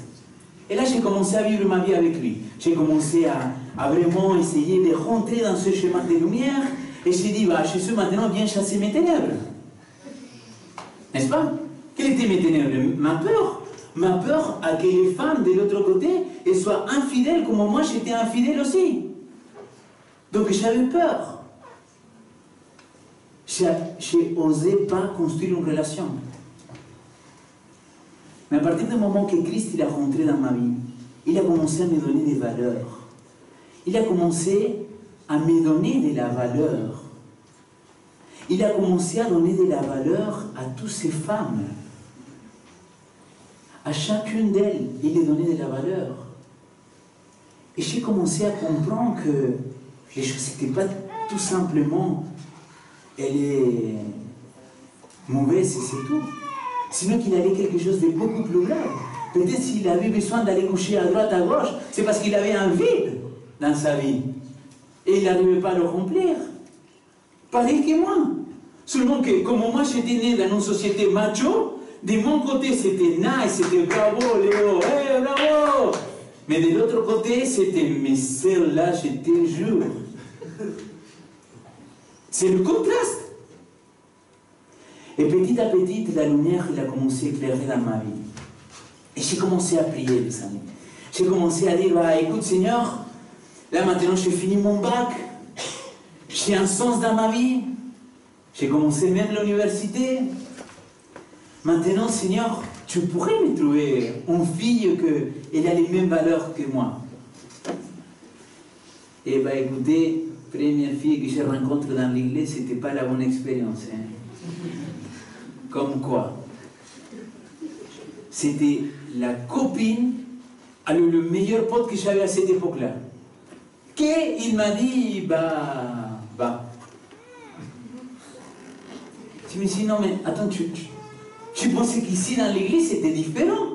Et là, j'ai commencé à vivre ma vie avec lui. J'ai commencé à vraiment essayer de rentrer dans ce chemin de lumière. Et j'ai dit, bah, Jésus, maintenant, viens chasser mes ténèbres. N'est-ce pas? Quelles étaient mes ténèbres? Ma peur. Ma peur à que les femmes de l'autre côté elles soient infidèles comme moi j'étais infidèle aussi. Donc j'avais peur. J'ai osé pas construire une relation. Mais à partir du moment que Christ il a rentré dans ma vie, il a commencé à me donner des valeurs. Il a commencé à me donner de la valeur. Il a commencé à donner de la valeur à toutes ces femmes. À chacune d'elles, il a donné de la valeur. Et j'ai commencé à comprendre que les choses n'étaient pas tout simplement elle est mauvaise et c'est tout. Sinon qu'il avait quelque chose de beaucoup plus grave. Peut-être s'il avait besoin d'aller coucher à droite, à gauche, c'est parce qu'il avait un vide dans sa vie. Et il n'arrivait pas à le remplir. Pareil que moi. Seulement que, comme moi j'étais né dans une société macho, de mon côté c'était nice, c'était bravo Léo, hey, bravo. Mais de l'autre côté c'était, mais celle-là, je te jure. C'est le contraste. Et petit à petit, la lumière elle a commencé à éclairer dans ma vie. Et j'ai commencé à prier, les amis. J'ai commencé à dire, bah, écoute Seigneur, là maintenant j'ai fini mon bac, j'ai un sens dans ma vie, j'ai commencé même l'université. Maintenant, Seigneur, tu pourrais me trouver une fille qui a les mêmes valeurs que moi. Et bah écoutez, première fille que j'ai rencontrée dans l'église, c'était pas la bonne expérience. Hein. Comme quoi, c'était la copine, alors le meilleur pote que j'avais à cette époque-là. Il m'a dit, bah. Je me suis dit, non mais attends, tu pensais qu'ici dans l'église c'était différent.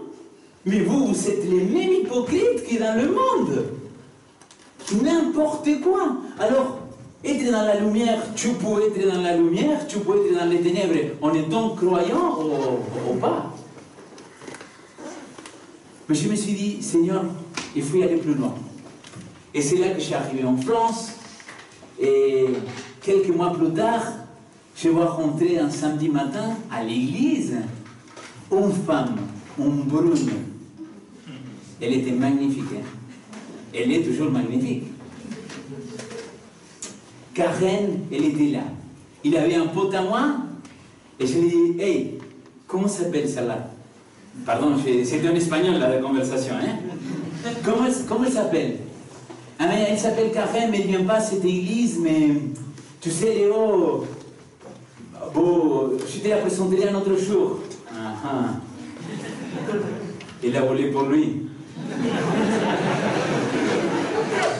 Mais vous êtes les mêmes hypocrites que dans le monde. N'importe quoi. Alors, être dans la lumière, tu peux être dans la lumière, tu peux être dans les ténèbres en étant croyant ou pas. Mais je me suis dit, Seigneur, il faut y aller plus loin. Et c'est là que je suis arrivé en France. Et quelques mois plus tard, je vois rentrer un samedi matin à l'église une femme, une brune. Elle était magnifique. Hein? Elle est toujours magnifique. Karen, elle était là. Il avait un pote à moi. Et je lui ai dit, hey, comment s'appelle celle-là? Pardon, c'était en espagnol la conversation. Hein? Comment elle s'appelle? Ah, mais elle s'appelle Karen, mais elle ne vient pas à cette église, mais tu sais, Léo, bon, je te la présenterai un autre jour. Il a volé pour lui.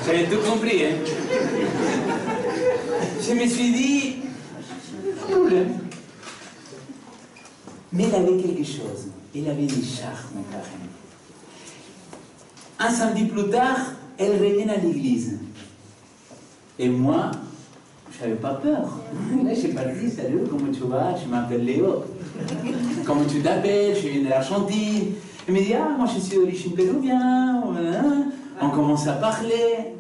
J'avais tout compris, hein. Je me suis dit, problème. Mais elle avait quelque chose. Elle avait du charme, Karen. Un samedi plus tard, elle revient à l'église. Et moi, je n'avais pas peur. Là, j'ai parti, salut, comment tu vas? Je m'appelle Léo. Comment tu t'appelles? Je viens de l'Argentine. Elle me dit, ah, moi je suis d'origine péruvienne. On commence à parler.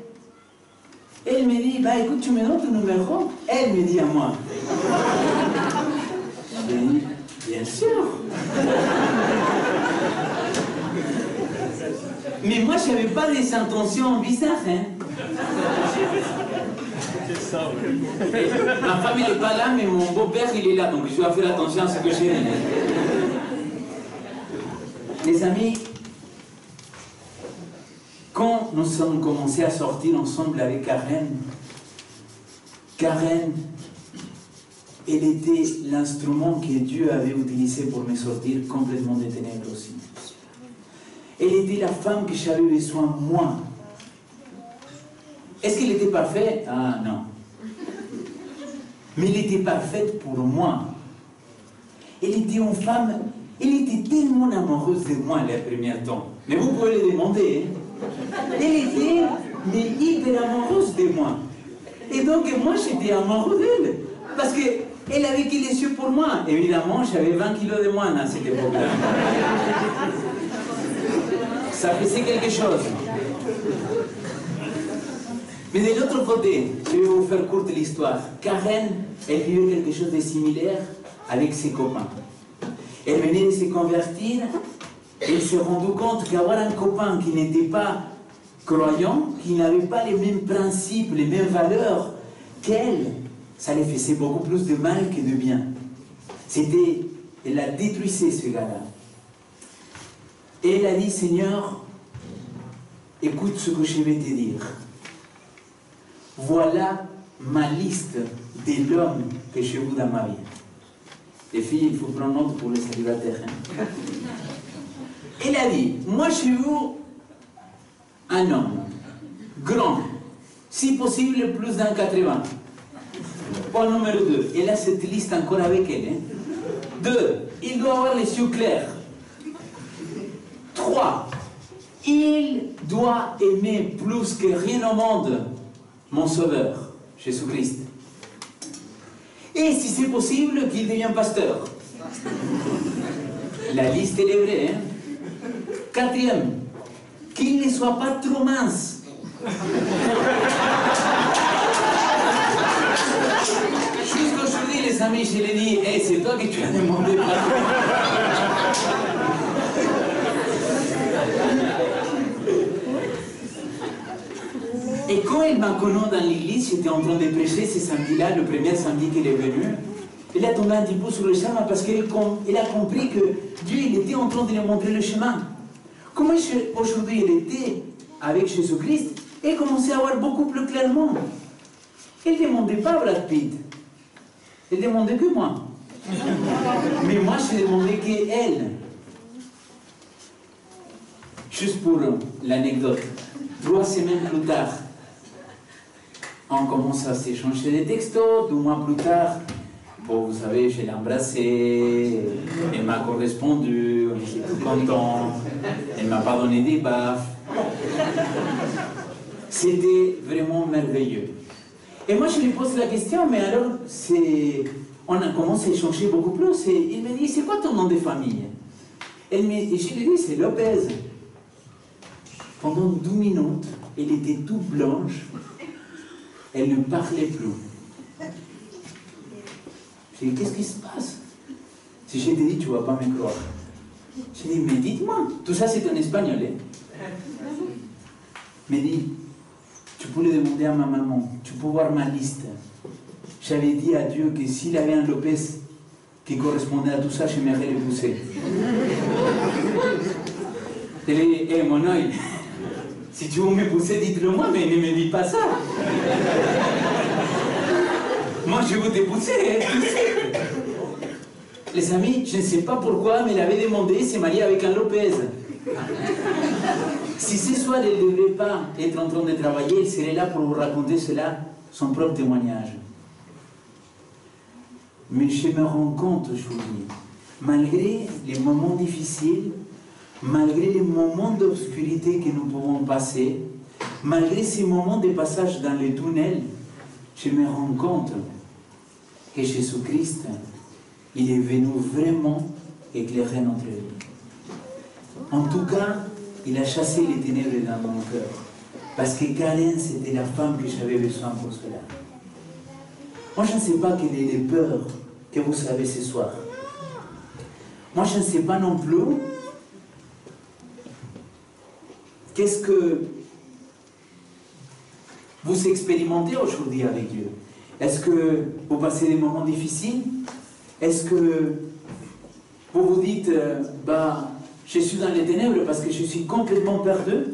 Et elle me dit, bah écoute, tu me donnes ton numéro? Elle me dit à moi. Je lui dis, bien sûr. Mais moi, je n'avais pas des intentions bizarres. Hein. Ma femme, elle n'est pas là, mais mon beau-père, il est là. Donc, je dois faire attention à ce que j'ai. Les amis, quand nous sommes commencé à sortir ensemble avec Karen, elle était l'instrument que Dieu avait utilisé pour me sortir complètement des ténèbres aussi. Elle était la femme que j'avais besoin, moi. Est-ce qu'elle était parfaite? Ah non. Mais elle était parfaite pour moi. Elle était une femme, elle était tellement amoureuse de moi les premiers temps. Mais vous pouvez le demander. Hein? Elle était mais hyper amoureuse de moi. Et donc moi j'étais amoureux d'elle. Parce qu'elle avait que les yeux pour moi. Évidemment, j'avais 20 kilos de moins à cette époque-là. Ça faisait quelque chose. Mais de l'autre côté, je vais vous faire courte l'histoire. Karen, elle vivait quelque chose de similaire avec ses copains. Elle venait de se convertir, elle s'est rendue compte qu'avoir un copain qui n'était pas croyant, qui n'avait pas les mêmes principes, les mêmes valeurs qu'elle, ça lui faisait beaucoup plus de mal que de bien. Elle a détruit ce gars-là. Et elle a dit, Seigneur, écoute ce que je vais te dire. Voilà ma liste de l'homme que je veux dans ma vie. Les filles, il faut prendre note pour les célibataires. Hein. Elle a dit, moi je veux un homme grand, si possible plus d'un 80. Point numéro 2, elle a cette liste encore avec elle. Hein. 2, il doit avoir les yeux clairs. 3, il doit aimer plus que rien au monde mon Sauveur, Jésus-Christ. Et si c'est possible, qu'il devienne pasteur. La liste elle est vraie. Hein? 4e, qu'il ne soit pas trop mince. Jusqu'aujourd'hui, les amis, je l'ai dit, hey, c'est toi que tu as demandé. Et quand elle m'a connu dans l'église, j'étais en train de prêcher ce samedi-là, le premier samedi qu'elle est venue. Elle a tombé un petit peu sur le chemin parce qu'elle a compris que Dieu il était en train de lui montrer le chemin. Comment aujourd'hui elle était avec Jésus-Christ, elle commençait à voir beaucoup plus clairement. Elle ne demandait pas Brad Pitt. Elle demandait que moi. Mais moi, je demandais qu'elle. Juste pour l'anecdote. 3 semaines plus tard, on commence à s'échanger des textos. 2 mois plus tard, bon, vous savez, je l'ai embrassée, elle m'a correspondu, on était tout contents, elle ne m'a pas donné des baffes. C'était vraiment merveilleux. Et moi, je lui pose la question, mais alors, on a commencé à échanger beaucoup plus, et il me dit, c'est quoi ton nom de famille? Et je lui dis, c'est Lopez. Pendant 2 minutes, elle était toute blanche, elle ne parlait plus. J'ai dit, qu'est-ce qui se passe? Si je te dis, tu ne vas pas me croire. J'ai dit, mais dites-moi, tout ça c'est en espagnol. Hein? Mais dit, tu peux le demander à ma maman, tu peux voir ma liste. J'avais dit à Dieu que s'il avait un Lopez qui correspondait à tout ça, j'aimerais le pousser. Elle est, hey, mon œil. Si tu veux me pousser, dites-le moi, mais ne me dis pas ça. Moi, je veux te pousser, hein, tout de suite. Les amis, je ne sais pas pourquoi, mais elle avait demandé, s'est mariée avec un Lopez. Si ce soir, elle ne devait pas être en train de travailler, elle serait là pour vous raconter cela, son propre témoignage. Mais je me rends compte aujourd'hui, malgré les moments difficiles, malgré les moments d'obscurité que nous pouvons passer, malgré ces moments de passage dans les tunnels, je me rends compte que Jésus-Christ, il est venu vraiment éclairer notre vie. En tout cas, il a chassé les ténèbres dans mon cœur. Parce que Karen, c'était la femme que j'avais besoin pour cela. Moi, je ne sais pas quelles sont les peurs que vous avez ce soir. Moi, je ne sais pas non plus qu'est-ce que vous expérimentez aujourd'hui avec Dieu. Est-ce que vous passez des moments difficiles? Est-ce que vous vous dites, je suis dans les ténèbres parce que je suis complètement perdu.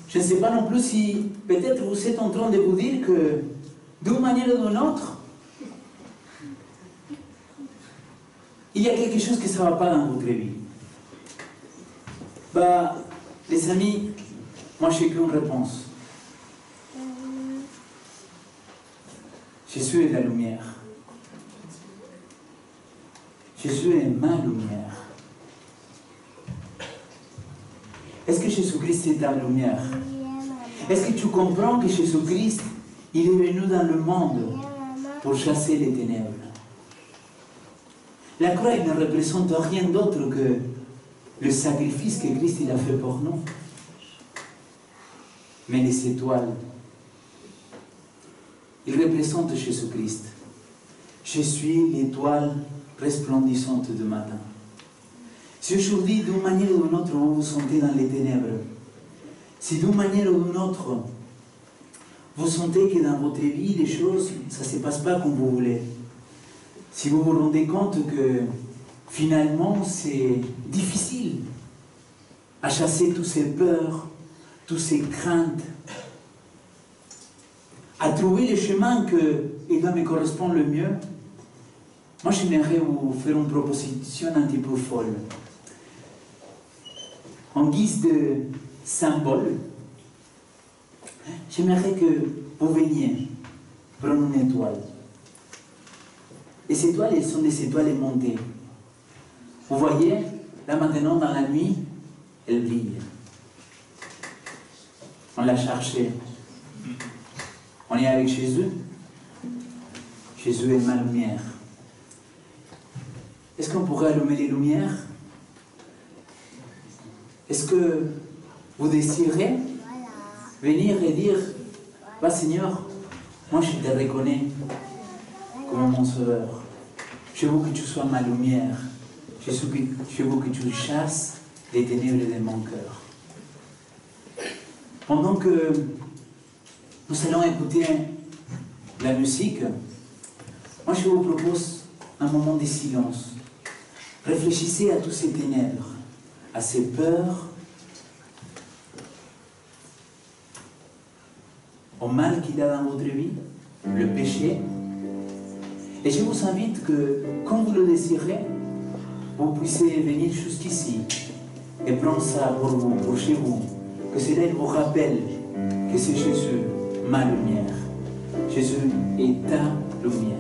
Je ne sais pas non plus si peut-être vous êtes en train de vous dire que d'une manière ou d'une autre, il y a quelque chose qui ne va pas dans votre vie. Bah, les amis, moi j'ai qu'une réponse. Jésus est la lumière. Jésus est ma lumière. Est-ce que Jésus-Christ est ta lumière? Est-ce que tu comprends que Jésus-Christ, il est venu dans le monde pour chasser les ténèbres? La croix ne représente rien d'autre que le sacrifice que Christ il a fait pour nous. Mais les étoiles, ils représentent Jésus-Christ. Je suis l'étoile resplendissante du matin. Si aujourd'hui, d'une manière ou d'une autre, vous vous sentez dans les ténèbres, si d'une manière ou d'une autre, vous sentez que dans votre vie, les choses, ça ne se passe pas comme vous voulez, si vous vous rendez compte que finalement, c'est difficile à chasser toutes ces peurs, toutes ces craintes, à trouver le chemin qui doit me correspondre le mieux, moi j'aimerais vous faire une proposition un petit peu folle. En guise de symbole, j'aimerais que vous veniez prendre une étoile. Les étoiles, elles sont des étoiles aimantées. Vous voyez, là maintenant dans la nuit, elles brillent. On l'a cherché. On est avec Jésus. Jésus est ma lumière. Est-ce qu'on pourrait allumer les lumières? Est-ce que vous désirez venir et dire, bah Seigneur, moi je te reconnais comme mon sauveur. Je veux que tu sois ma lumière. Je veux que tu chasses les ténèbres de mon cœur. Pendant que nous allons écouter la musique, moi je vous propose un moment de silence. Réfléchissez à tous ces ténèbres, à ces peurs, au mal qu'il y a dans votre vie, le péché. Et je vous invite que, quand vous le désirez, vous puissiez venir jusqu'ici et prendre ça pour vous, pour chez vous. Que cela vous rappelle que c'est Jésus, ma lumière. Jésus est ta lumière.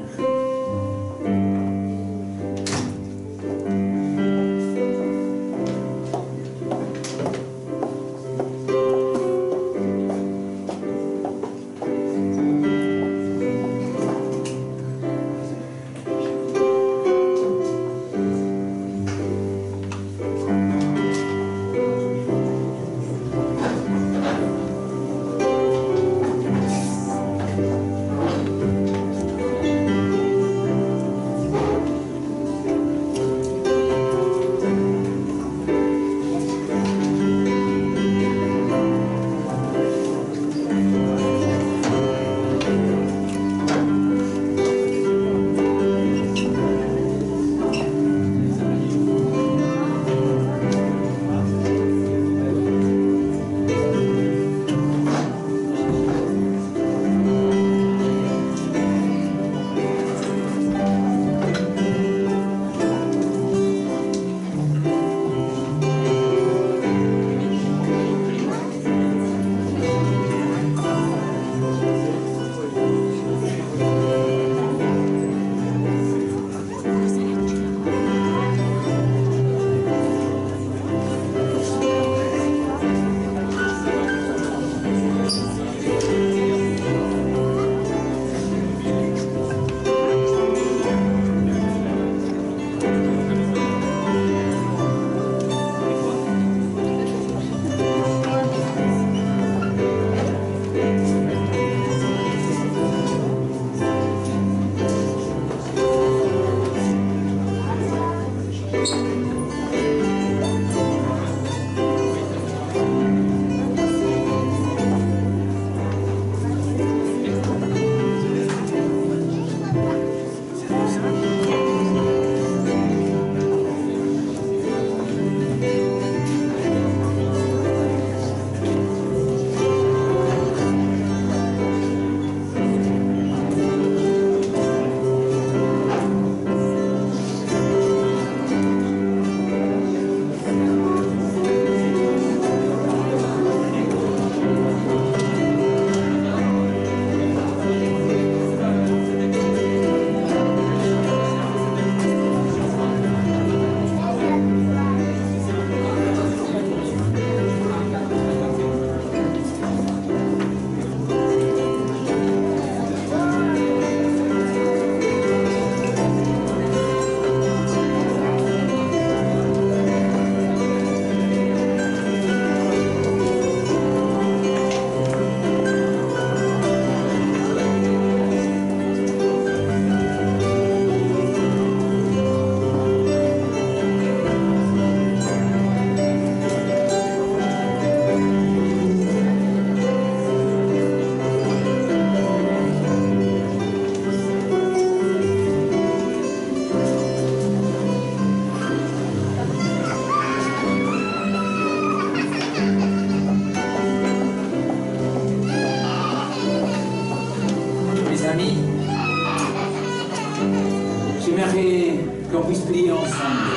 J'aimerais qu'on puisse prier ensemble.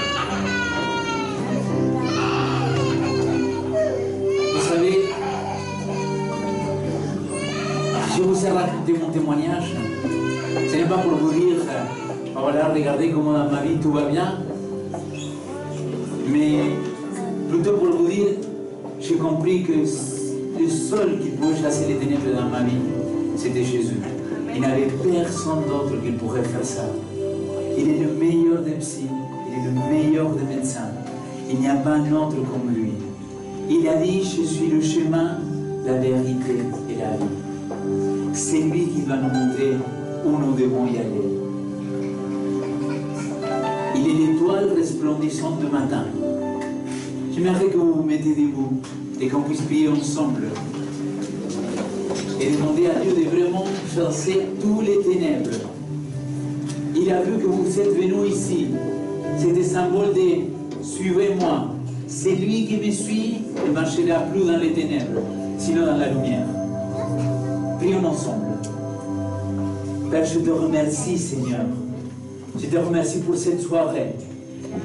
Vous savez, je vous ai raconté mon témoignage. Ce n'est pas pour vous dire, voilà, regardez comment dans ma vie tout va bien. Mais plutôt pour vous dire, j'ai compris que le seul qui pouvait chasser les ténèbres dans ma vie, c'était Jésus. Il n'y avait personne d'autre qui pourrait faire ça. Il est le meilleur des psys, il est le meilleur des médecins. Il n'y a pas un autre comme lui. Il a dit, je suis le chemin, la vérité et la vie. C'est lui qui va nous montrer où nous devons y aller. Il est l'étoile resplendissante du matin. J'aimerais que vous vous mettez debout et qu'on puisse prier ensemble et demander à Dieu de vraiment chasser tous les ténèbres. Il a vu que vous êtes venus ici. C'est un symbole de suivez-moi. C'est lui qui me suit et ne marchera plus dans les ténèbres, sinon dans la lumière. Prions ensemble. Père, je te remercie, Seigneur. Je te remercie pour cette soirée.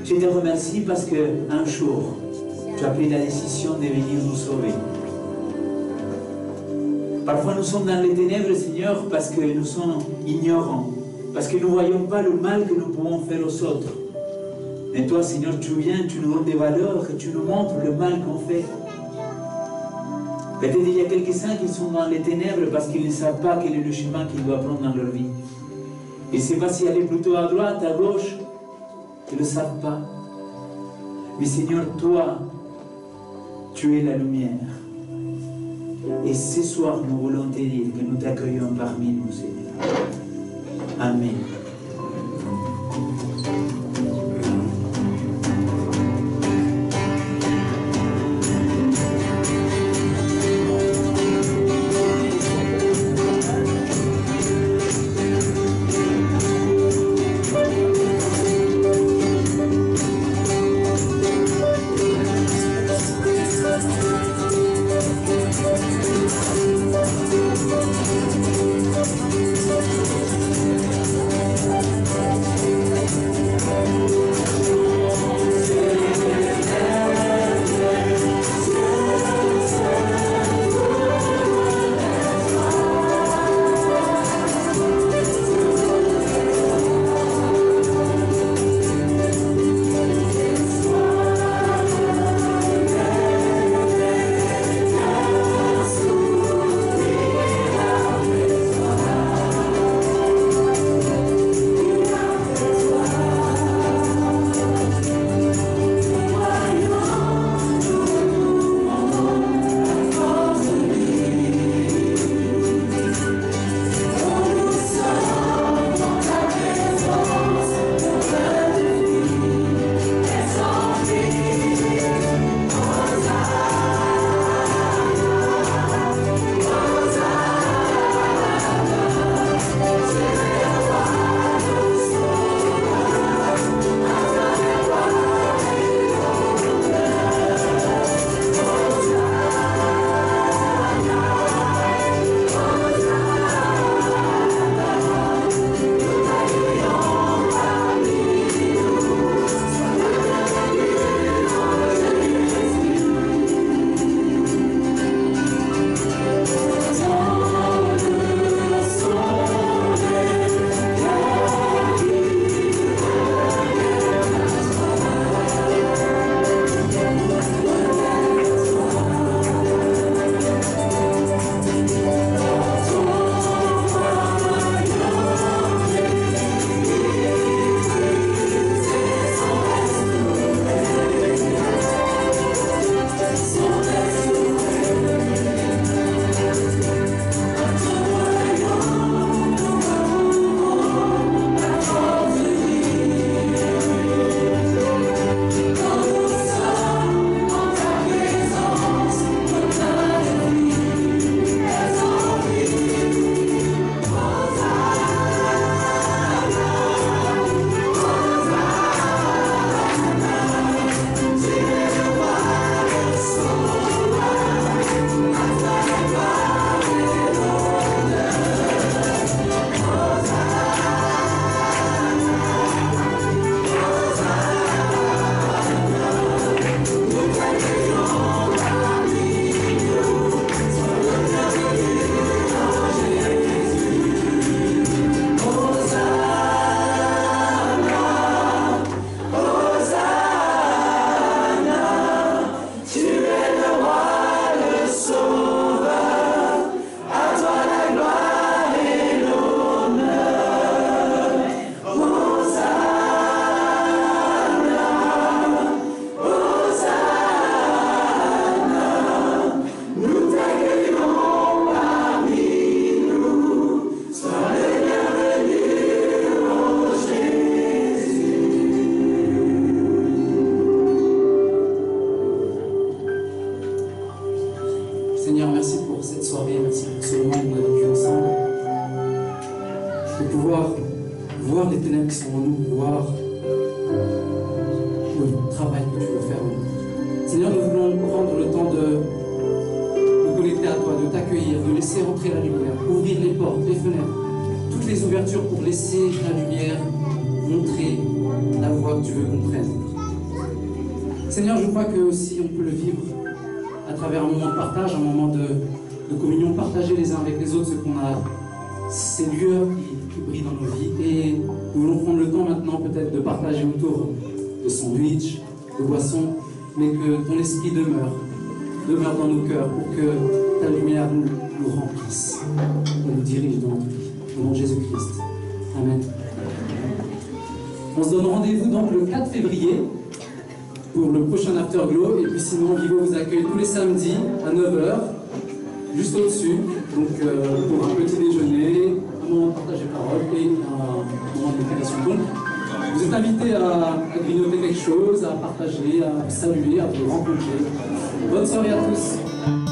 Je te remercie parce qu'un jour, tu as pris la décision de venir nous sauver. Parfois nous sommes dans les ténèbres, Seigneur, parce que nous sommes ignorants, parce que nous ne voyons pas le mal que nous pouvons faire aux autres. Mais toi, Seigneur, tu viens, tu nous donnes des valeurs, et tu nous montres le mal qu'on fait. Peut-être il y a quelques-uns qui sont dans les ténèbres parce qu'ils ne savent pas quel est le chemin qu'ils doivent prendre dans leur vie. Ils ne savent pas si aller plutôt à droite, à gauche. Ils ne le savent pas. Mais Seigneur, toi, tu es la lumière. Et ce soir, nous voulons te dire que nous t'accueillons parmi nous, Seigneur. Amen. qui sont en nous pour voir le travail que tu veux faire en nous. Seigneur, nous voulons prendre le temps de nous connecter à toi, de t'accueillir, de laisser entrer la lumière, ouvrir les portes, les fenêtres, toutes les ouvertures pour laisser la lumière montrer la voie que tu veux qu'on prenne. Seigneur, je crois que aussi on peut le vivre à travers un moment de partage, un moment de communion, partager les uns avec les autres ce qu'on a, ces lueurs qui brillent dans nos vies. Et nous voulons prendre le temps maintenant peut-être de partager autour de sandwich, de boissons, mais que ton esprit demeure dans nos cœurs pour que ta lumière nous remplisse, nous dirige dans notre vie. Au nom de Jésus-Christ. Amen. On se donne rendez-vous donc le 4 février pour le prochain Afterglow. Et puis sinon, Vivo vous accueille tous les samedis à 9h, juste au-dessus. Donc pour un petit déjeuner, un moment de partage de parole et un moment de méditation. Donc vous êtes invités à grignoter quelque chose, à partager, à saluer, à vous rencontrer. Bonne soirée à tous.